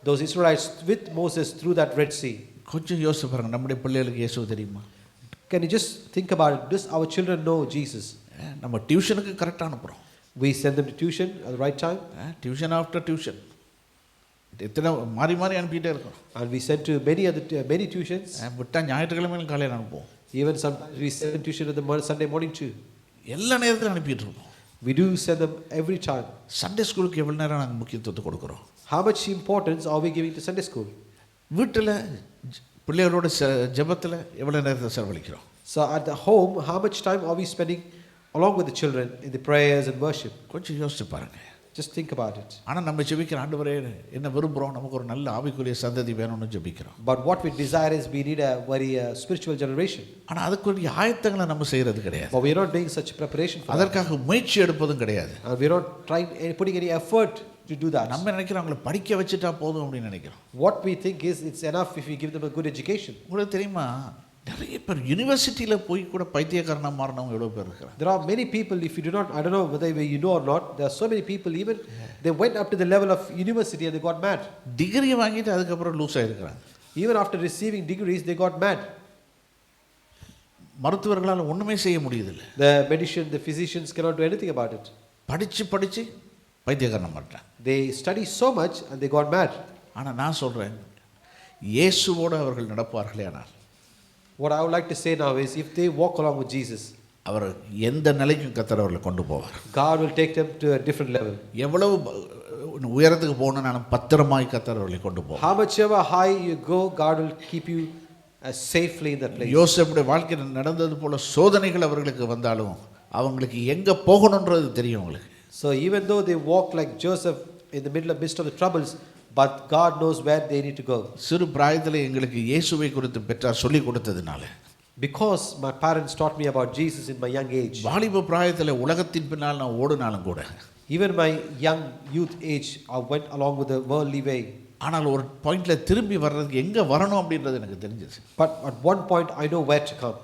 those Israelites with Moses through that Red Sea. கொஞ்சம் யோசிச்சு பாருங்க, நம்முடைய பிள்ளைகளுக்கு இயேசு தெரியுமா? Can you just think about it? Does our children know Jesus? நம்ம டியூஷனுக்கு கரெக்டாக அனுப்புகிறோம். We send them to tuition at the right time. Tuition after tuition எத்தனை மாறி அனுப்பிட்டே இருக்கோம். And we send to many tuitions. விட்டால் ஞாயிற்றுக்கிழமையிலும் காலையில் அனுப்புவோம். Even sometimes we send them tuition at the Sunday morning too. எல்லா நேரத்திலும் அனுப்பிட்டு இருக்கோம். We do send them every time. Sunday ஸ்கூலுக்கு எவ்வளோ நேரம் நாங்கள் முக்கியத்துவத்தை கொடுக்குறோம்? How much importance are we giving to Sunday school? வீட்டில் பிள்ளைகளோட ஜெபத்தில் எவ்வளோ நேரத்தை செலவழிக்கிறோம்? So at the home, how much time are we spending along with the children in the prayers and worship? கொஞ்சம் யோசிச்சு பாருங்க. Just think about it. ஆனால் நம்ம ஜெபிக்கிற ஆண்டவரே என்ன விரும்புகிறோம், நமக்கு ஒரு நல்ல ஆவிக்குரிய சந்ததி வேணும்னு ஜெபிக்கிறோம். But what we desire is we need a very spiritual generation. ஆனால் அதுக்குரிய ஆயத்தங்களை நம்ம செய்கிறது கிடையாது. But we are not doing such preparation for that. அதற்காக முயற்சி எடுப்பதும் கிடையாது. We are not trying putting any effort to do that. நம்ம நினைக்கிறோம் அவங்களை படிக்க வச்சுட்டா போதும் அப்படின்னு நினைக்கிறோம். What we think is it's enough if we give them a good education. உங்களுக்கு தெரியுமா, நிறைய பேர் யூனிவர்சிட்டியில் போய் கூட பைத்தியக்காரனாக மாறினவங்க எவ்வளோ பேர் இருக்கிறாங்க. There are many people, if you do not, I don't know whether you know or not, there are so many people, even they went up to the level of university and they got mad. Degree வாங்கிட்டு அதுக்கப்புறம் லூஸ் ஆகிருக்கிறாங்க. Even after receiving degrees, they got mad. மருத்துவர்களால் ஒன்றுமே செய்ய முடியுதில்லை. The physicians cannot do anything about it. படித்து பைத்தியக்காரனாக மாட்டான். They study so much and they got mad. ஆனால் நான் சொல்கிறேன், இயேசுவோடு அவர்கள் நடப்பார்களே ஆனால், What I would like to say now is, if they walk along with Jesus, அவர் எந்த நிலைக்கும் கர்த்தர் அவர்களை கொண்டு போவார். God will take them to a different level. எவ்வளவு உயரத்துக்கு போகணும்னாலும் பத்திரமாய் கர்த்தர் அவர்களை கொண்டு போவார். How much ever high you go, God will keep you safely in that place. யோசேப்புடைய வாழ்க்கையில் நடந்தது போல சோதனைகள் அவர்களுக்கு வந்தாலும் அவங்களுக்கு எங்கே போகணுன்றது தெரியும் அவங்களுக்கு. So even though they walk like Joseph in the midst of the troubles, but God knows where they need to go. சிறு பிராயத்தில் எங்களுக்கு இயேசுவை குறித்து பெற்றார் சொல்லி கொடுத்ததுனால, Because my parents taught me about Jesus in my young age. வாலிப பிராயத்தில் உலகத்தின் பின்னால் நான் ஓடினாலும் கூட, Even my young youth age, I went along with the worldly way. ஆனால் ஒரு பாயிண்டில் திரும்பி வர்றதுக்கு எங்கே வரணும் அப்படின்றது எனக்கு தெரிஞ்சிச்சு. But at one point I know where to come.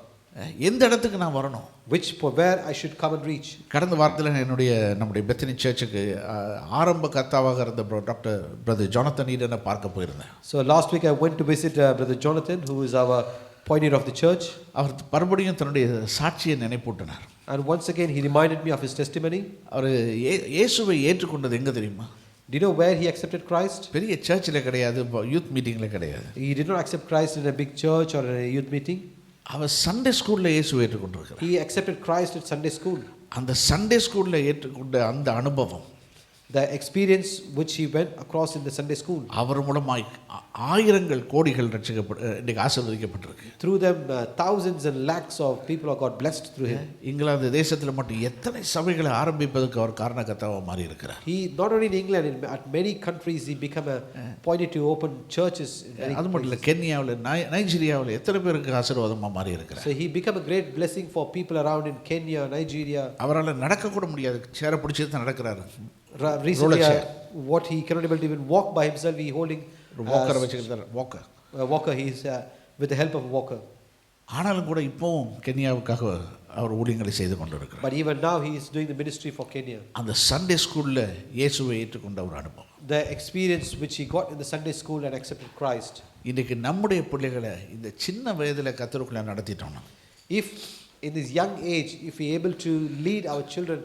எந்த இடத்துக்கு நான் வரணும், where I should come and reach. கடந்த வாரத்தில் நம்முடைய பெத்தனி சர்ச்சுக்கு ஆரம்ப கர்த்தாவாக இருந்த டாக்டர் பிரதர் ஜானத்தன் ஈடனை பார்க்க போயிருந்தேன். So last week I went to visit brother Jonathan, who is our pioneer of the church. அவர் மறுபடியும் தன்னுடைய சாட்சியை நினைப்பூட்டினார். And once again he reminded me of his testimony. அவர் இயேசுவை ஏற்றுக்கொண்டது எங்கே தெரியுமா? Do you know where he accepted Christ? பெரிய சர்ச்சில் கிடையாது, யூத் மீட்டிங்கில் கிடையாது. He did not accept Christ in a big church or in a youth meeting. அவர் சண்டே ஸ்கூலில் இயேசுவை ஏற்றுக்கொண்டிருக்கிறார். He accepted Christ at Sunday school. அந்த சண்டே ஸ்கூலில் ஏற்றுக்கொண்ட அந்த அனுபவம், The experience which he went across in the Sunday school, அவர் மூலமாய் ஆயிரங்கள் கோடிகள் இன்னைக்கு ஆசீர்வதிக்கப்பட்டிருக்கு. through them thousands and lakhs of people have got blessed through him. England தேசத்தில் மட்டும் எத்தனை சபைகளை ஆரம்பிப்பதற்கு அவர் காரணகர்த்தாவாக மாறி இருக்கிறார். He not only in England, at many countries he became a pointed to open churches. அது மட்டும் இல்லை, கென்யாவில் நைஜீரியாவில் எத்தனை பேருக்கு ஆசீர்வாதமாக மாறி இருக்கிறார். So he became a great blessing for people around in Kenya, Nigeria. அவரால் நடக்க கூட முடியாது, சேர பிடிச்சி தான் நடக்கிறாரு. Recently, what he cannot able to even walk by himself, he holding walker வச்சுக்கிறார். walker. He is with the help of a walker. ஆனாலும் கூட இப்போவும் கென்யாவுக்காக அவர் ஊழியங்களை செய்து கொண்டிருக்கிறார். But even now he is doing the ministry for Kenya. அந்த சண்டே ஸ்கூலில் இயேசுவை ஏற்றுக்கொண்ட ஒரு அனுபவம், The experience which he got in the Sunday school and accepted Christ. இன்றைக்கு நம்முடைய பிள்ளைகளை இந்த சின்ன வயதில் கர்த்தருக்குள்ள நடத்திட்டோம்னா, If in this young age, if we are able to lead our children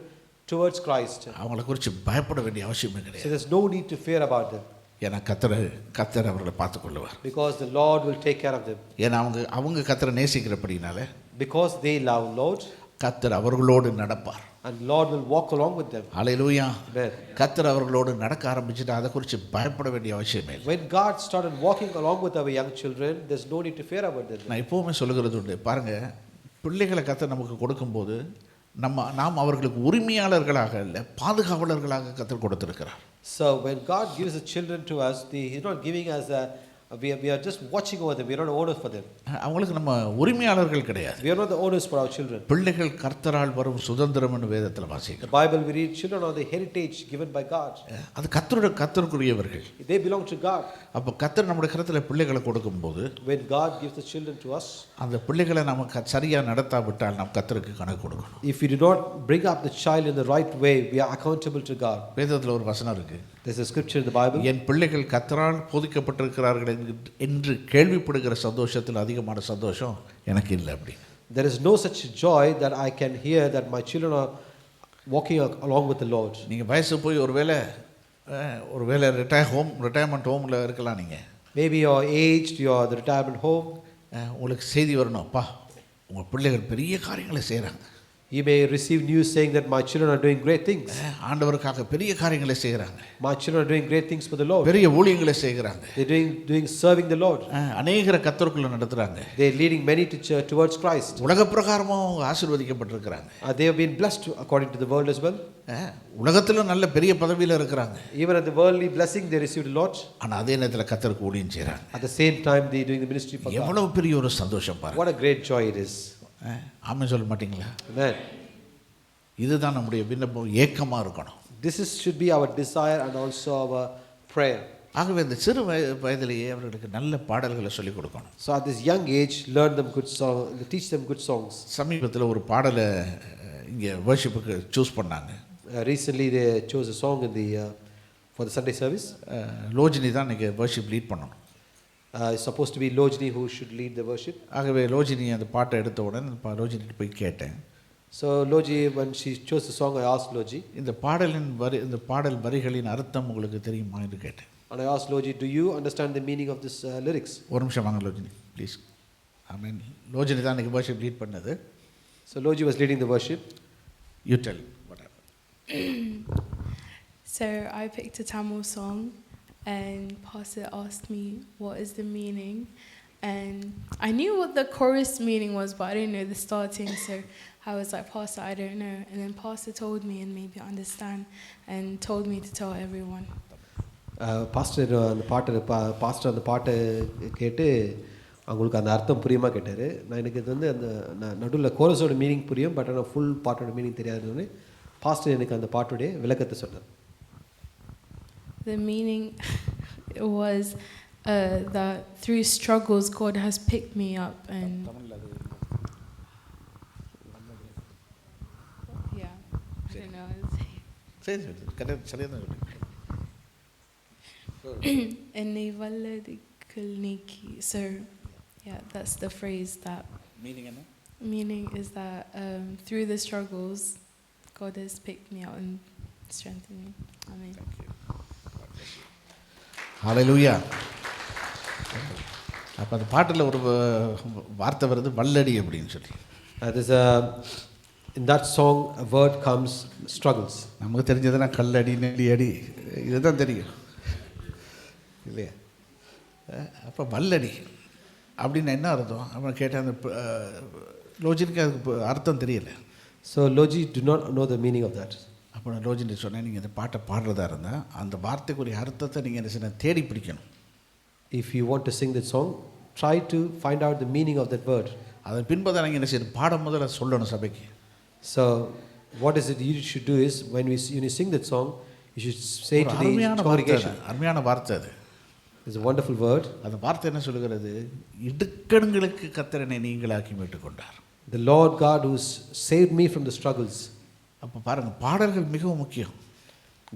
towards Christ, அவங்களை குறித்து பயப்பட வேண்டிய அவசியமே so கிடையாது. there's no need to fear about them. ஏன்னா கர்த்தர் அவர்களை பார்த்துக்கொள்ளுவார். Because the Lord will take care of them. ஏன்னா அவங்க கர்த்தரை நேசிக்கிறபடினால, Because they love Lord, கர்த்தர் அவர்களோடு நடப்பார். and Lord will walk along with them. Hallelujah. Amen. கர்த்தர் அவர்களோடு நடக்க ஆரம்பிச்சுட்டு அதை குறித்து பயப்பட வேண்டிய அவசியமே இல்லை. When God started walking along with our young children, there's no need to fear about them. நான் எப்போவுமே சொல்லுகிறது உண்டு, பாருங்க, பிள்ளைகளை கர்த்தர் நமக்கு கொடுக்கும்போது நாம் அவர்களுக்கு உரிமையாளர்களாக இல்லை, பாதுகாவலர்களாக கர்த்தர் கொடுத்திருக்கிறார். So when God gives the children to us, He's not giving us we are just watching over them. We are not owners for them. அவங்களுக்கு நம்ம உரிமையாளர்கள் கிடையாது. We are not the owners for our children. பிள்ளைகள் கர்த்தரால் வரும் சுதந்திரம் என்று வேதத்தில் வாசிக்கிறோம். The Bible we read, children are the heritage given by God. அது கர்த்தருக்குரியவர்கள். They belong to God. அப்போ கர்த்தர் நம்முடைய கரத்தில் பிள்ளைகளை கொடுக்கும்போது, When God gives the children to us, அந்த பிள்ளைகளை நம்ம சரியாக நடத்தாவிட்டால் நாம் கர்த்தருக்கு கணக்கு கொடுக்கணும். if we do not bring up the child in the right way, we are accountable to God. வேதத்தில் ஒரு வசனம் இருக்கு. There's a scripture in the Bible. என் பிள்ளைகள் கர்த்தரால் போதிக்கப்பட்டிருக்கிறார்கள் என்று கேள்விப்படுகிற சந்தோஷத்தில் அதிகமான சந்தோஷம் எனக்கு இல்லை. அப்படி There is no such joy that I can hear that my children are walking along with the Lord. நீங்கள் வயசு போய் ஒருவேளை ரிட்டையர்மெண்ட் ஹோமில் இருக்கலாம். நீங்கள் Maybe you are aged, you are at the retirement home. உங்களுக்கு செய்தி வரணும், அப்பா உங்கள் பிள்ளைகள் பெரிய காரியங்களை செய்கிறாங்க. You may receive news saying that my children are doing great things. ஆண்டவருக்காக பெரிய காரியங்களை செய்கிறாங்க, My children are doing great things for the Lord. பெரிய ஊழியங்களை செய்கிறாங்க, They're doing serving the Lord. அநேகரை கர்த்தருக்குள்ள நடத்துறாங்க. They're leading many to church, towards Christ. உலக பிரகாரமும் அவங்க ஆசீர்வதிக்கப்பட்டிருக்கிறாங்க. They have been blessed according to the world as well. உலகத்திலும் நல்ல பெரிய பதவியில் இருக்கிறாங்க. Even at the worldly blessing, they received a lot. ஆனால் அதே நேரத்தில் கர்த்தருக்கு ஊழியம் செய்கிறாங்க. At the same time, they're doing the ministry for God. எவ்வளவு பெரிய ஒரு சந்தோஷம் பாருங்க. What a great joy it is. ஆமென் சொல்ல மாட்டீங்களா? Amen. இதுதான் நம்முடைய விண்ணப்பம், ஏக்கமாக இருக்கணும். Should be our desire and also our prayer. ஆகவே இந்த சிறு வயதிலேயே அவர்களுக்கு நல்ல பாடல்களை சொல்லிக் கொடுக்கணும். So at this young age, learn them good song, teach them good songs. சமீபத்தில் ஒரு பாடலை இங்கே வர்ஷிப்புக்கு சூஸ் பண்ணாங்க. Recently, they chose a song for the Sunday service. Logini தான் இன்றைக்கி வர்ஷிப் லீட் பண்ணணும். It's supposed to be Lojini who should lead the worship. ஆகவே லோஜினி அந்த பாட்டை எடுத்த உடனே லோஜினிட்டு போய் கேட்டேன். So Loji, when she chose the song, I asked Loji. இந்த பாடல் வரிகளின் அர்த்தம் உங்களுக்கு தெரியுமா என்று கேட்டேன். And I asked Loji, do you understand the meaning of this lyrics? ஒரு நிமிஷம் வாங்க லோஜினி ப்ளீஸ். ஆமென். லோஜினி தான் இன்றைக்கி வர்ஷிப் லீட் பண்ணது. So Loji was leading the worship. You tell what happened. So I picked a Tamil song and Pastor asked me what is the meaning, and I knew what the chorus meaning was, but I didn't know the starting, so I was like, Pastor, I don't know. And then Pastor told me and made me understand and told me to tell everyone. Pastor அந்த பாட்டை கேட்டு அவங்களுக்கு அந்த அர்த்தம் புரியுமா கேட்டார். எனக்கு இது வந்து அந்த நடுவில் கோரஸோட மீனிங் புரியும், பட் ஆனால் ஃபுல் பாட்டோட மீனிங் தெரியாதுன்னு பாஸ்டர் எனக்கு அந்த பாட்டுடைய விளக்கத்தை சொன்னார். The meaning was that through struggles God has picked me up, and yeah, I don't know. சரி கரெக்ட் சரியாக தான் சொல்லி. என்னை வல்லதுக்குள் நீக்கி. So yeah, that's the phrase. That meaning என்ன? meaning is that through the struggles God has picked me out and strengthened me. Amen. ஹல்லேலூயா. அப்போ அந்த பாட்டில் ஒரு வார்த்தை வருது, வல்லடி அப்படின்னு சொல்லி. In that song a word comes, struggles. நமக்கு தெரிஞ்சதுன்னா கல்லடி நெல்லி அடி இதுதான் தெரியும் இல்லையா? அப்போ வல்லடி அப்படின்னு என்ன அர்த்தம் அவன் கேட்டேன். அந்த லோஜினுக்கு அதுக்கு அர்த்தம் தெரியல. So Loji do not know the meaning of that. அப்போ நான் லோஜின்ட்டு சொன்னேன், நீங்கள் இந்த பாட்டை பாடுறதா இருந்தால் அந்த வார்த்தைக்குரிய அர்த்தத்தை நீங்கள் என்ன செய்யணும், தேடி பிடிக்கணும். If you want to sing that song, try to find out the meaning of that word. அதன் பின்பதான் நீங்கள் என்ன செய்யணும், பாடம் முதல்ல சொல்லணும் சபைக்கு. So what is it you should do is when you sing that song, you should say to the congregation. அருமையான வார்த்தை அது. It's a wonderful word. அந்த வார்த்தை என்ன சொல்லுகிறது, இடுக்கண்களுக்கு கர்த்தரனை நீங்களாக்கி மீட்டுக் கொண்டார். The Lord God who saved me from the struggles. அப்போ பாருங்கள், பாடல்கள் மிகவும் முக்கியம்.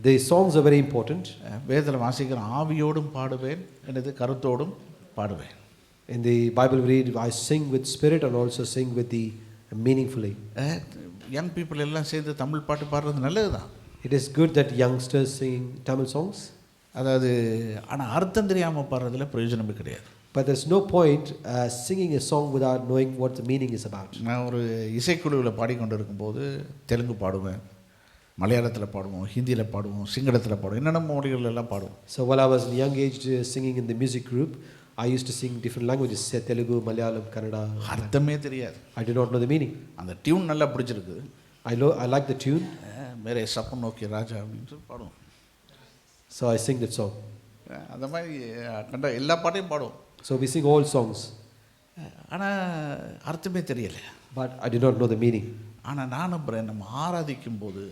The songs are very important. வேதத்தில் வாசிக்கிறேன், ஆவியோடும் பாடுவேன், எனது கருத்தோடும் பாடுவேன். In the Bible we read, I sing with spirit and also sing with the meaningfully. Young people எல்லாம் சேர்ந்து தமிழ் பாட்டு பாடுறது நல்லது தான். It is good that youngsters sing Tamil songs. அதாவது ஆனால் அர்த்தம் தெரியாமல் பாடுறதுல பிரயோஜனமே கிடையாது. But there's no point singing a song without knowing what the meaning is about. நான் ஒரு இசைக்குழுவில் பாடிக்கொண்டு இருக்கும்போது தெலுங்கு பாடுவேன், மலையாளத்தில் பாடுவோம், ஹிந்தியில் பாடுவோம், சிங்களத்தில் பாடுவோம், என்னென்ன மொழிகள் எல்லாம் பாடுவோம். So while I was in young age singing in the music group, I used to sing different languages, Telugu, Malayalam, Kannada. அர்த்தமே தெரியாது. I did not know the meaning. அந்த டியூன் நல்லா பிடிச்சிருக்கு. I like the tune. மேரே சப்பன் நோக்கி ராஜா அப்படின்னு சொல்லி பாடுவோம். So I sing that song. அந்த மாதிரி கண்ட எல்லா பாட்டையும் பாடுவோம். So we sing all songs. ஆனால் அர்த்தமே தெரியலை. But I did not know the meaning. ஆனால் நான் அப்புறம் நம்ம ஆராதிக்கும் போது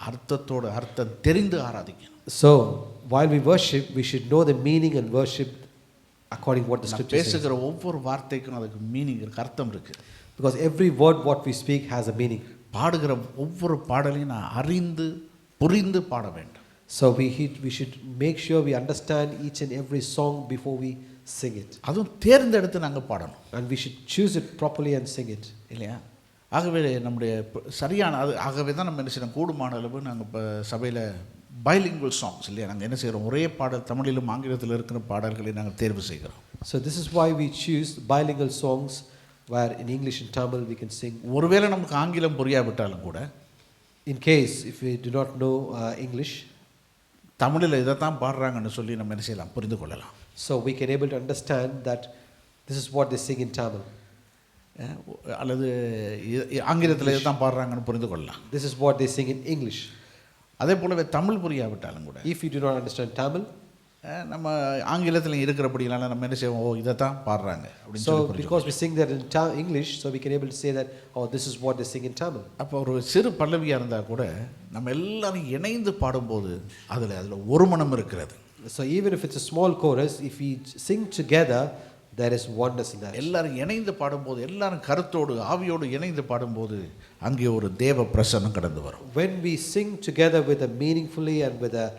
அர்த்தத்தோட அர்த்தம் தெரிந்து ஆராதிக்கணும். So while we worship, we should know the meaning and worship according to what the scripture says. பேசுகிற ஒவ்வொரு வார்த்தைக்கும் அதுக்கு மீனிங் இருக்கு, அர்த்தம் இருக்கு. Because every word what we speak has a meaning. பாடுகிற ஒவ்வொரு பாடலையும் நான் அறிந்து புரிந்து பாட வேண்டும். So we should make sure we understand each and every song before we sing it. அதுவும் தேர்ந்தெடுத்து நாங்கள் பாடணும். And we should choose it properly and sing it. இல்லையா? ஆகவே நம்முடைய சரியான ஆகவே தான் நம்ம என்ன செய்யணும், கூடுமான அளவு நாங்கள் இப்போ சபையில் பைலிங்குவல் சாங்ஸ் இல்லையா, நாங்கள் என்ன செய்கிறோம், ஒரே பாடல் தமிழிலும் ஆங்கிலத்தில் இருக்கிற பாடல்களை நாங்கள் தேர்வு செய்கிறோம். So this is why we choose bilingual songs where in English and Tamil we can sing. ஒருவேளை நமக்கு ஆங்கிலம் புரியாவிட்டாலும் கூட In case if we do not know English, தமிழில் இதைத்தான் பாடுறாங்கன்னு சொல்லி நம்ம என்ன செய்யலாம், புரிந்து கொள்ளலாம். so we can able to understand that this is what they sing in Tamil. அல்லது ஆங்கிலத்தில் இதைத்தான் பாடுறாங்கன்னு புரிந்து கொள்ளலாம். This is what they sing in English. அதே போலவே தமிழ் புரியாவிட்டாலும் கூட If you do not understand Tamil, நம்ம ஆங்கிலத்தில் இருக்கிறபடினால நம்ம என்ன செய்வோம், ஓ இதைத்தான் பாடுறாங்க அப்படின்னு so சொல்லி because we sing that in English, so we can able to say that, oh, this is what they sing in Tamil. அப்போ ஒரு சிறு பல்லவியாக இருந்தால் கூட நம்ம எல்லாரும் இணைந்து பாடும்போது அதில் ஒரு மனம் இருக்கிறது. So even if it's a small chorus, if we sing together, there is oneness in that. எல்லாரும் இணைந்து பாடும்போது, எல்லாரும் கருத்தோடு ஆவியோடு இணைந்து பாடும்போது அங்கே ஒரு தேவ பிரசன்னம் கடந்து வரும். When we sing together with a meaningfully and with a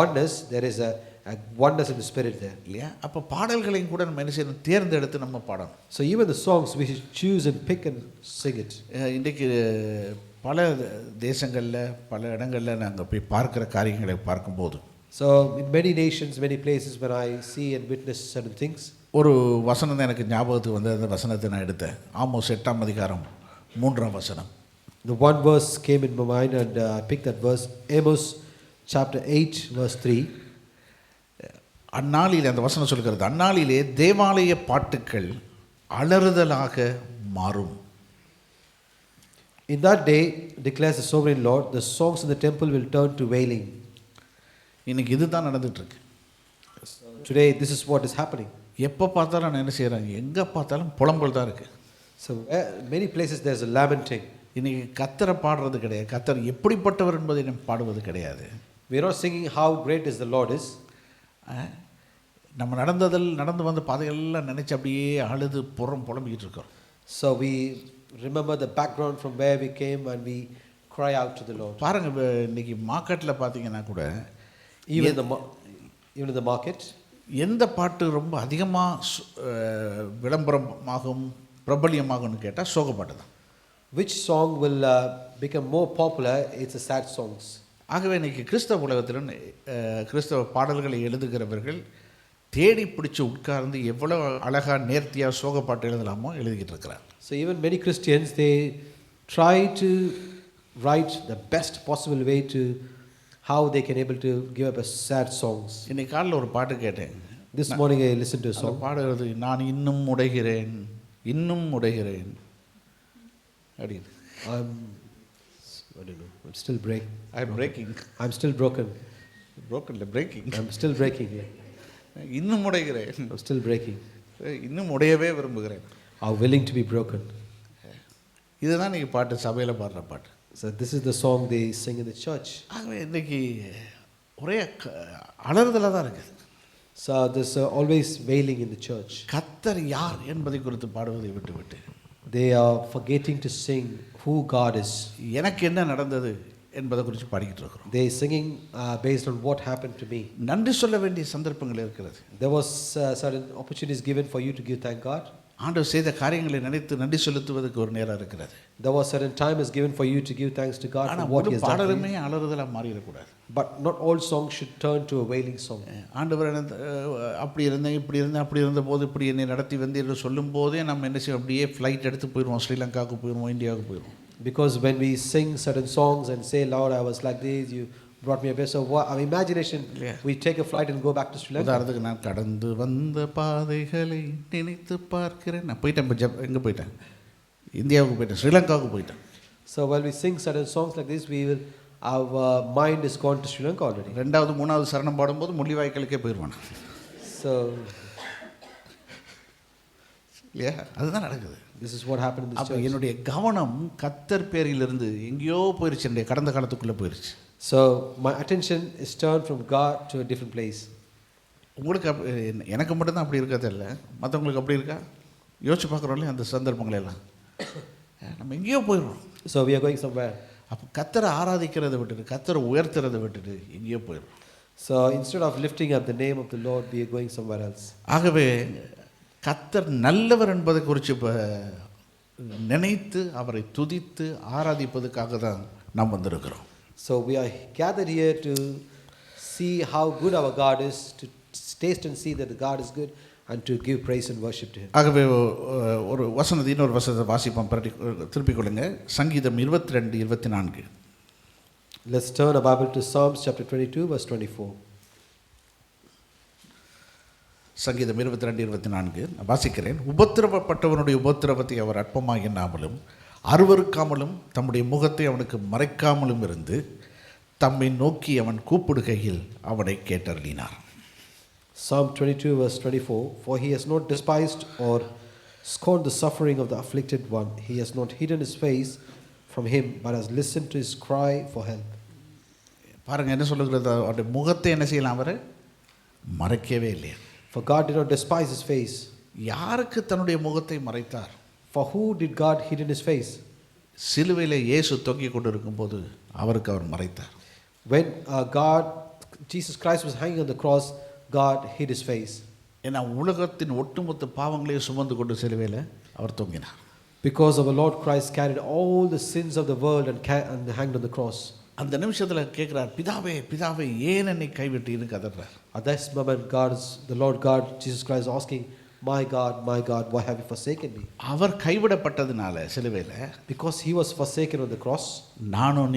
oneness, there is a oneness in the spirit there. இல்லையா? அப்போ பாடல்களையும் கூட நம்ம என்ன செய்யணும், தேர்ந்தெடுத்து நம்ம பாடணும். So even the songs we should choose and pick and sing it. இன்றைக்கு பல தேசங்களில் பல இடங்களில் நாங்கள் போய் பார்க்குற காரியங்களை பார்க்கும்போது, So in many nations, many places, when I see and witness certain things, ஒரு வசனம் தான் எனக்கு ஞாபகத்துக்கு வந்து அந்த வசனத்தை நான் எடுத்தேன். ஆமோஸ் 8ஆம் அதிகாரம் 3ஆம் வசனம். the one verse came in my mind and I picked that verse, Amos chapter 8 verse 3. அந்நாளிலே அந்த வசனம் சொல்கிறது, அந்நாளிலே தேவாலய பாட்டுக்கள் அலறுதலாக மாறும். In that day, declares the sovereign Lord, the songs in the temple will turn to wailing. இன்னைக்கு இதுதான் நடந்துட்டு இருக்கு. Today, this is what is happening. எப்போ பார்த்தாலும் நான் என்ன செய்கிறாங்க, எங்கே பார்த்தாலும் புலம்பல் தான் இருக்குது. So many places there's a lamenting. இன்றைக்கி கத்தரை பாடுறது கிடையாது, கத்தர் எப்படிப்பட்டவர் என்பதை நம்ம பாடுவது கிடையாது. We are not singing how great is the Lord is. நம்ம நடந்து வந்த பாதைகள்லாம் நினச்சி அப்படியே அழுது புலம்பிக்கிட்டு இருக்கோம். So we remember the background from where we came and we cry out to the Lord. பாருங்கள், இன்றைக்கி மார்க்கெட்டில் பார்த்தீங்கன்னா கூட Even in the market, எந்த பாட்டு ரொம்ப அதிகமாக விளம்பரமாகும் பிரபல்யமாகும்னு கேட்டால் சோக பாட்டு தான். which song will become more popular? It's a sad songs. ஆகவே இன்றைக்கி கிறிஸ்தவ உலகத்தில் கிறிஸ்தவ பாடல்களை எழுதுகிறவர்கள் தேடி பிடிச்சி உட்கார்ந்து எவ்வளோ அழகாக நேர்த்தியாக சோக பாட்டு எழுதலாமோ எழுதிக்கிட்டு இருக்கிறார். So even many Christians, they try to write the best possible way to how they can able to give up a sad songs. இன்னைக்கு காலையில் ஒரு பாட்டு கேட்டேன். This morning I listened to a song. பாடுகிறது, நான் இன்னும் உடைகிறேன் அப்படின்னு. I don't know. I'm still breaking. I'm still broken. breaking. I'm still breaking. இன்னும் உடைகிறேன். I'm still breaking. இன்னும் உடையவே விரும்புகிறேன். I'm willing to be broken. இதுதான் நீங்கள் பாட்டு சபையில் பாடுற பாட்டு. So this is the song they sing in the church. ஆகவே இன்றைக்கி ஒரே அலறுதலாக தான் இருக்குது. So there's always wailing in the church. கர்த்தர் யார் என்பதை குறித்து பாடுவதை விட்டு They are forgetting to sing who God is. எனக்கு என்ன நடந்தது என்பதை குறித்து பாடிக்கிட்டு இருக்கிறோம். They singing based on what happened to me. நன்றி சொல்ல வேண்டிய சந்தர்ப்பங்கள் இருக்கிறது. There was certain opportunities given for you to give thank God. ஆண்டவர் செய்த காரியங்களை நினைத்து நன்றி செலுத்துவதற்கு ஒரு நேரம் இருக்கிறது. There was certain time is given for you to give thanks to God for what He has done. பாடலுமே அலறுதலாக மாறிடக்கூடாது. But not all songs should turn to a wailing song. ஆண்டவர் அப்படி இருந்தேன் அப்படி இருந்தபோது இப்படி என்னை நடத்தி வந்து என்று சொல்லும் போதே நம்ம என்ன செய்வோம், அப்படியே ஃப்ளைட் எடுத்து போயிடுவோம், ஸ்ரீலங்காவுக்கு போயிடுவோம், இந்தியாவுக்கு போயிடுவோம். Because when we sing certain songs and say, Lord, I was like this, you brought me away. So our imagination, we take a flight and go back to Sri Lanka. உதாரணத்துக்கு நான் கடந்து வந்த பாதைகளை நினைத்து பார்க்கிறேன். நான் போயிட்டேன், எங்கே போயிட்டேன், இந்தியாவுக்கு போயிட்டேன், ஸ்ரீலங்காவுக்கு போயிட்டேன். So while we sing certain songs like this, our mind is gone to Sri Lanka already. ரெண்டாவது மூணாவது சரணம் பாடும்போது முள்ளிவாய்க்காலுக்கே போயிடுவான். So இல்லையா, அதுதான் நடக்குது. this is what happened in this அப்போ church. என்னுடைய கவனம் கர்த்தர் பேரிலிருந்து எங்கேயோ போயிடுச்சு, என்னுடைய கடந்த காலத்துக்குள்ளே போயிடுச்சு. So my attention is turned from God to a different place. உங்களுக்கு எனக்கு மட்டும்தான் அப்படி இருக்கா தெரியல, மற்றவங்களுக்கு அப்படி இருக்கா? யோசிச்சு பார்க்குறோம்ல அந்த சந்தர்ப்பங்களெல்லாம் நம்ம எங்கேயோ போயிடுறோம். So we are going somewhere. அப்போ கர்த்தரை ஆராதிக்கிறதை விட்டுட்டு கர்த்தரை உயர்த்துறதை விட்டுட்டு எங்கேயோ போயிடும். So instead of lifting up the name of the Lord, we are going somewhere else. ஆகவே கர்த்தர் நல்லவர் என்பதை குறித்து இப்போ நினைத்து அவரை துதித்து ஆராதிப்பதுக்காக தான் நாம் வந்திருக்கிறோம். So we are gathered here to see how good our God is, to taste and see that God is good, and to give praise and worship to Him. ஆகவே ஒரு வசனத்தை இன்னொரு வசனத்தை வாசிப்போம், திருப்பிக் கொள்ளுங்க. சங்கீதம் 22:24. Let's turn our Bible to Psalms chapter 22, verse 24. சங்கீதம் 22:24 நான் வாசிக்கிறேன். உபத்திரவப்பட்டவனுடைய உபத்திரவத்தை அவர் அற்பமாக எண்ணாமலும் அருவருக்காமலும் தம்முடைய முகத்தை அவனுக்கு மறைக்காமலும் இருந்து தம்மை நோக்கி அவன் கூப்பிடுகையில் அவனை கேட்டருளினார். Psalm 22, verse 24. For he has not despised or scorned the suffering of the afflicted one. He has not hidden his face from him, but has listened to his cry for help. பாருங்க என்ன சொல்லுகிறது, அவருடைய முகத்தை என்ன செய்யலாம், அவர் மறைக்கவே இல்லையா. For God did not despise his face. யாருக்கு தன்னுடைய முகத்தை மறைத்தார்? For who did God hidden his face? சிலுவையில் இயேசு தொங்கிக் கொண்டிருக்கும் போது அவருக்கு அவர் மறைத்தார். When Jesus Christ was hanging on the cross, God hid his face. ஏன்னா உலகத்தின் ஒட்டுமொத்த பாவங்களையும் சுமந்து கொண்டு சிலுவையில் அவர் தொங்கினார். Because our Lord Christ carried all the sins of the world and hanged on the cross. அந்த நிமிஷத்தில் கேட்குறார், பிதாவே பிதாவே ஏன் என்னை கைவிட்டீன்னு கதறார். At this moment, the Lord God, Jesus Christ, asking, my God, why have you forsaken me? அவர் கைவிடப்பட்டதுனால சிலுவையில், Because he was forsaken on the cross, நானும்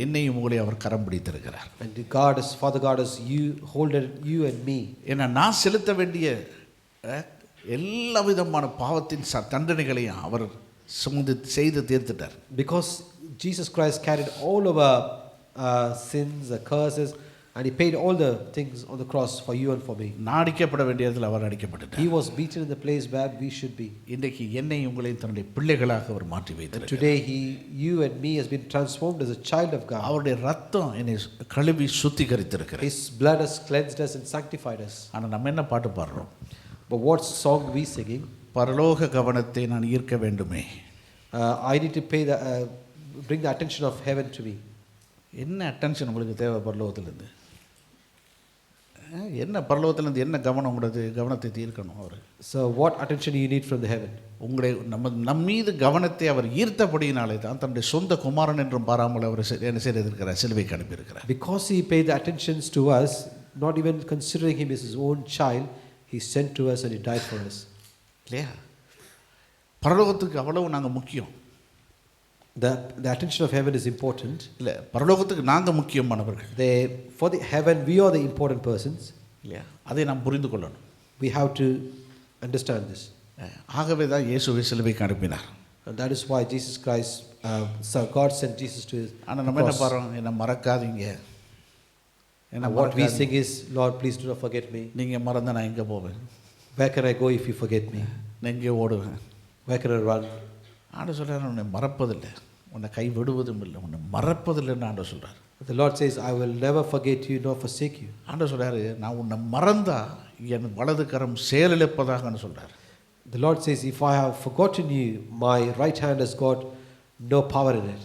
என்னையும் உங்களை அவர் கரம் பிடித்திருக்கிறார். and Father God has holded you and me. ஏன்னா நான் செலுத்த வேண்டிய எல்லா விதமான பாவத்தின் தண்டனைகளையும் அவர் சுமந்து செய்து தீர்த்துட்டார். Because Jesus Christ carried all of our sins, our curses, and he paid all the things on the cross for you and for me. நான் அடிக்கப்பட வேண்டிய இடத்துல அவர் அடிக்கப்பட்டார். He was beaten in the place where we should be. இன்றைக்கு என்னையும் உங்களையும் தன்னுடைய பிள்ளைகளாக அவர் மாற்றி வைத்தார். Today you and me has been transformed as a child of God. அவருடைய ரத்தம் என்னை கழுவி சுத்திகரித்திருக்கிறது. His blood has cleansed us and sanctified us. ஆனால் நம்ம என்ன பாட்டு பாடுறோம்? But what song we singing? பரலோக கவனத்தை நான் ஈர்க்க வேண்டுமே. I need to bring the attention of heaven to me. என்ன அட்டென்ஷன் உங்களுக்கு தேவை பரலோகத்திலேருந்து? என்ன பரலோகத்திலேருந்து என்ன கவனம் உங்களுக்கு கவனத்தை தீர்க்கணும் அவர்? So what attention you need from the heaven? உங்களை நம் மீது கவனத்தை அவர் ஈர்த்தபடியினாலே தான் தன்னுடைய சொந்த குமாரன் என்றும் பாராமல் அவர் என்ன செய்திருக்கிறார், சிலுவைக்கு அனுப்பியிருக்கிறார். Because he paid the attentions to us, not even considering him as his own child, he sent to us and he died for us. இல்லையா? பரலோகத்துக்கு அவ்வளவு நாங்கள் முக்கியம். The attention of heaven is important. இல்லை, பரலோகத்துக்கு நாங்கள் முக்கியமானவர்கள். For the heaven, we are the important persons. இல்லையா? அதை நாம் புரிந்து கொள்ளணும். We have to understand this. ஆகவே தான் இயேசுவை சிலுவைக்கு அனுப்பினார். And that is why Jesus Christ, God sent Jesus to his cross. ஆனால் நம்ம என்ன பாருறோம், என்னை மறக்காதீங்க. What we sing is, Lord, please do not forget me. நீங்கள் மறந்தால் நான் எங்கே போவேன்? Where can I go if you forget me? நான் எங்கே ஓடுவேன்? Where can I run? ஆண்டு சொல்கிறார், உன்னை மறப்பதில்லை, உன்னை கை விடுவதும் இல்லை, உன்னை மறப்பதில்லைன்னு ஆண்டு சொல்கிறார். The Lord says, I will never forget you nor forsake you. ஆண்டு சொல்கிறாரு, நான் உன்னை மறந்தா என் வலது கரம் செயலிழப்பதாகன்னு சொல்கிறார். The Lord says, if I have forgotten you, my right hand has got no power in it.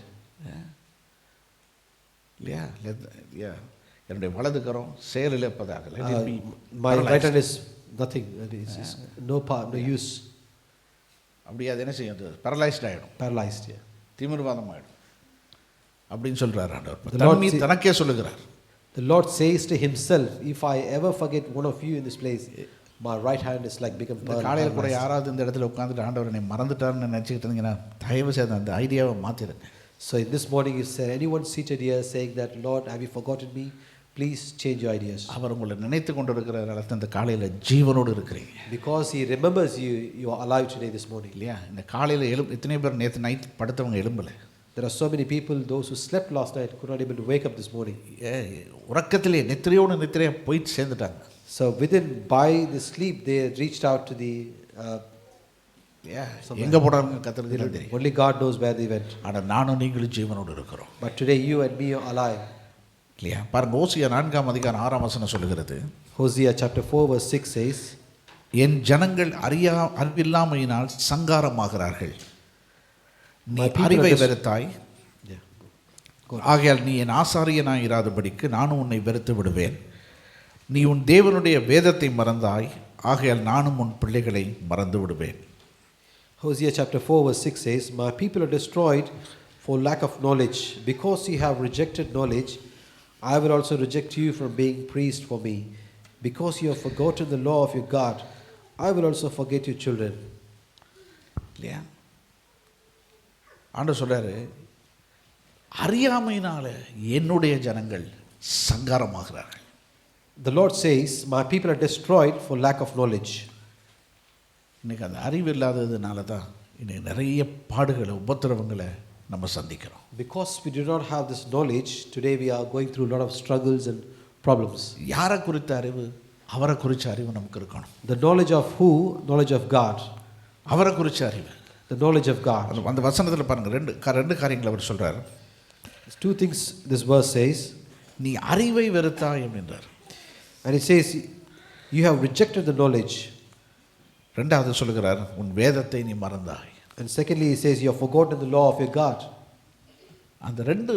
இல்லையா? என்னுடைய வலது கரம் செயலிழப்பதாக. My right hand is nothing. It is no power, no use. அப்படியே அது என்ன செய்யும், அது பேரலைஸ்ட் ஆகிடும், Paralyzed, yeah. திமிர்வாதம் ஆகிடும் அப்படின்னு சொல்கிறார் ஆண்டவர். தனக்கே சொல்லுகிறார். The Lord says to himself, if I ever forget one of you in this place, my right hand is like become paralyzed. காலையில் கூட யாராவது இந்த இடத்துல உட்காந்துட்டு ஆண்டவர் என்னை மறந்துட்டாருன்னு நினச்சிக்கிட்டு இருந்தீங்கன்னா தயவு செய்து அந்த ஐடியாவை மாற்றிடுங்க. So in this morning, if there anyone seated here saying that, Lord, have you forgotten me? Please change your ideas. அவர் உங்களை நினைத்து கொண்டு இருக்கிற இந்த காலையில் ஜீவனோடு இருக்கிறீங்க. Because he remembers you, you are alive today this morning. இல்லையா? இந்த காலையில் எத்தனை பேர் நேற்று night படுத்தவங்க எழும்பலை? There are so many people, those who slept last night, could not able to wake up this morning. உறக்கத்திலே நித்திரையாக போயிட்டு சேர்ந்துட்டாங்க. So by the sleep, they reached out to the எங்கே போனாங்க கத்துறது தெரியும். Only God knows where they went. ஆனால் நானும் நீங்களும் ஜீவனோடு இருக்கிறோம். But today you and me are alive. இல்லையா? பாருங்க, ஓசியா 4:6 சொல்லுகிறது. Hosea chapter 4 verse 6 says, என் ஜனங்கள் அறிவில்லாமையினால் சங்காரமாகிறார்கள். நீ அறிவை வெறுத்தாய், ஆகையால் நீ என் ஆசாரியனாய் இராதபடிக்கு நானும் உன்னை வெறுத்து விடுவேன். நீ உன் தேவனுடைய வேதத்தை மறந்தாய், ஆகையால் நானும் உன் பிள்ளைகளை மறந்து விடுவேன். Hosea chapter 4 verse 6 says, my people are destroyed for lack of knowledge. Because you have rejected knowledge, I will also reject you from being priest for me. Because you have forgotten the law of your God, I will also forget your children. இல்லையா? ஆண்டவர் சொல்றாரு, அறியாமையினால என்னுடைய ஜனங்கள் சங்காரமாகிறார்கள். The Lord says, my people are destroyed for lack of knowledge. இன்னைக்கு அந்த அறிவு இல்லாததுனால தான் இன்னைக்கு நிறைய பாடுகளை உபத்திரவங்களை நம்ம சந்திக்கிறோம். Because we do not have this knowledge, today we are going through a lot of struggles and problems. யாரை குறித்த அறிவு? அவரை குறித்த அறிவு நமக்கு இருக்கணும். The knowledge of who? Knowledge of God. அவரை குறித்த அறிவு. The knowledge of God. அந்த வசனத்தில் பாருங்கள், ரெண்டு காரியங்கள் அவர் சொல்கிறார். There's two things this verse says. நீ அறிவை வெறுத்தாய் அப்படின்றார். And it says, you have rejected the knowledge. ரெண்டாவது சொல்கிறார், உன் வேதத்தை நீ மறந்தாய். And secondly, he says, you have forgotten the law of your God. அந்த ரெண்டு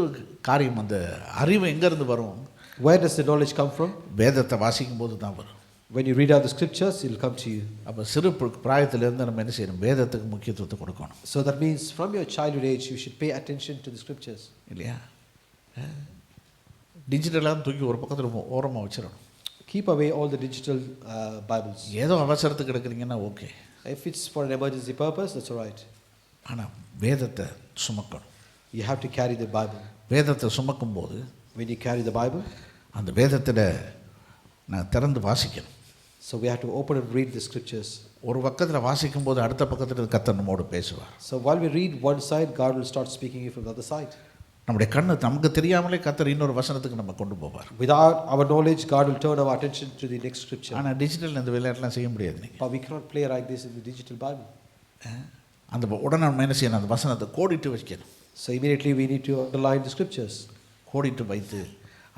காரியம், அந்த அறிவு எங்கேருந்து வரும்? Where does the knowledge come from? வேதத்தை வாசிக்கும் போது தான் வரும். When you read out the scriptures, it will come to you. அப்போ சிறு பிராயத்திலேருந்து நம்ம என்ன செய்யணும்? வேதத்துக்கு முக்கியத்துவத்தை கொடுக்கணும். So that means from your childhood age, you should pay attention to the scriptures. இல்லையா? டிஜிட்டலாக தூக்கி ஒரு பக்கத்தில் ஓரமாக வச்சிடணும். Keep away all the digital Bibles. ஏதோ அவசரத்துக்கு எடுக்கிறீங்கன்னா okay. If it's for an emergency purpose, that's all right. ஆனால் வேதத்தை சுமக்கணும். You have to carry the Bible. வேதத்தை சுமக்கும் போது, When you carry the Bible, அந்த வேதத்தில் நான் திறந்து வாசிக்கணும். so we have to open and read the scriptures. ஒரு பக்கத்தில் வாசிக்கும் போது அடுத்த பக்கத்தில் கர்த்தர் நம்மோடு பேசுவார். So while we read one side, God will start speaking from the other side. நம்முடைய கண்ணு நமக்கு தெரியாமலே கர்த்தர் இன்னொரு வசனத்துக்கு நம்ம கொண்டு போவார். Without our knowledge, God will turn our attention to the next scripture. ஆனால் டிஜிட்டல் இந்த விளையாட்டுலாம் செய்ய முடியாது நீங்கள். But we cannot play like this in the digital Bible. அந்த உடனே நம்ம என்ன செய்யணும்? அந்த வசனத்தை கோடிட்டு வைக்கணும். So immediately we need to underline the scriptures. கோடிட்டு வைத்து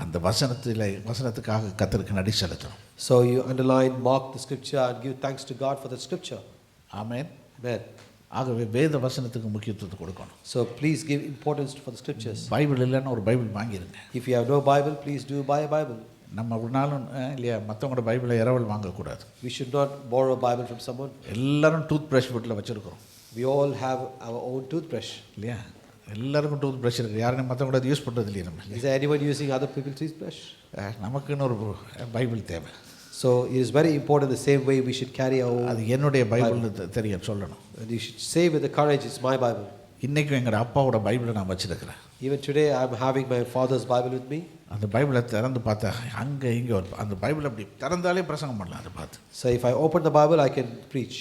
அந்த வசனத்துக்காக கர்த்தருக்கு நன்றி செலுத்தணும். So you underline, mark the scripture and give thanks to God for that scripture. Amen. Amen. ஆகவே வேத வசனத்துக்கு முக்கியத்துவத்தை கொடுக்கணும். So please give importance for the scriptures. Bible இல்லைன்னா ஒரு பைபிள் வாங்கிடுங்க. If you have no Bible, please do buy a Bible. நம்ம ஒரு நாளும் இல்லையா மற்றவங்களோட பைபிளை இரவல் வாங்கக்கூடாது. We should not borrow a Bible from someone. எல்லாரும் டூத் ப்ரஷ் வீட்டில் வச்சுருக்கிறோம். We all have our own toothbrush. இல்லையா? எல்லாருக்கும் டூத் ப்ரஷ் இருக்குது. யாரும் மற்றவங்களோட அது யூஸ் பண்ணுறது இல்லையா நம்ம? Is there anyone using other people's toothbrush? நமக்குன்னு ஒரு பைபிள் தேவை. So it is very important the same way we should carry our own. அது என்னுடைய பைபிள்னு தெரியும் சொல்லணும். And you should say with the courage, it's my Bible. இன்றைக்கும் எங்கள் அப்பாவோட பைபிளை நான் வச்சுருக்கிறேன். Even today I am having my father's Bible with me. அந்த பைபிளை திறந்து பார்த்தா அங்கே இங்கே அந்த பைபிள் அப்படி திறந்தாலே பிரசங்கம் பண்ணலாம் அதை பார்த்து. So if I open the Bible, I can preach.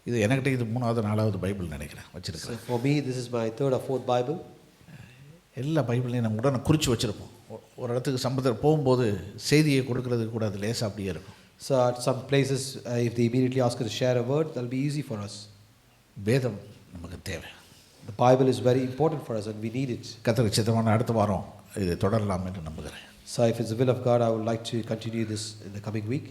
இது எனக்கிட்ட இது 3வது 4வது பைபிள் நினைக்கிறேன் So வச்சுருக்கிறேன். for me, this is my 3rd or 4th Bible. எல்லா பைபிளையும் நம்ம உடனே குறித்து வச்சுருப்போம். ஒரு இடத்துக்கு சம்பந்தம் போகும்போது செய்தியை கொடுக்கறதுக்கு கூட அது லேசாக அப்படியே இருக்கும். So at some places, if they immediately ask us to share a word, that will be easy for us. வேதம் நமக்கு தேவை. The Bible is very important for us and we need it. கர்த்தருக்கு சித்தமான அடுத்த வாரம் இதை தொடரலாம் என்று நம்புகிறேன். So if it's the will of God, I would like to continue this in the coming week.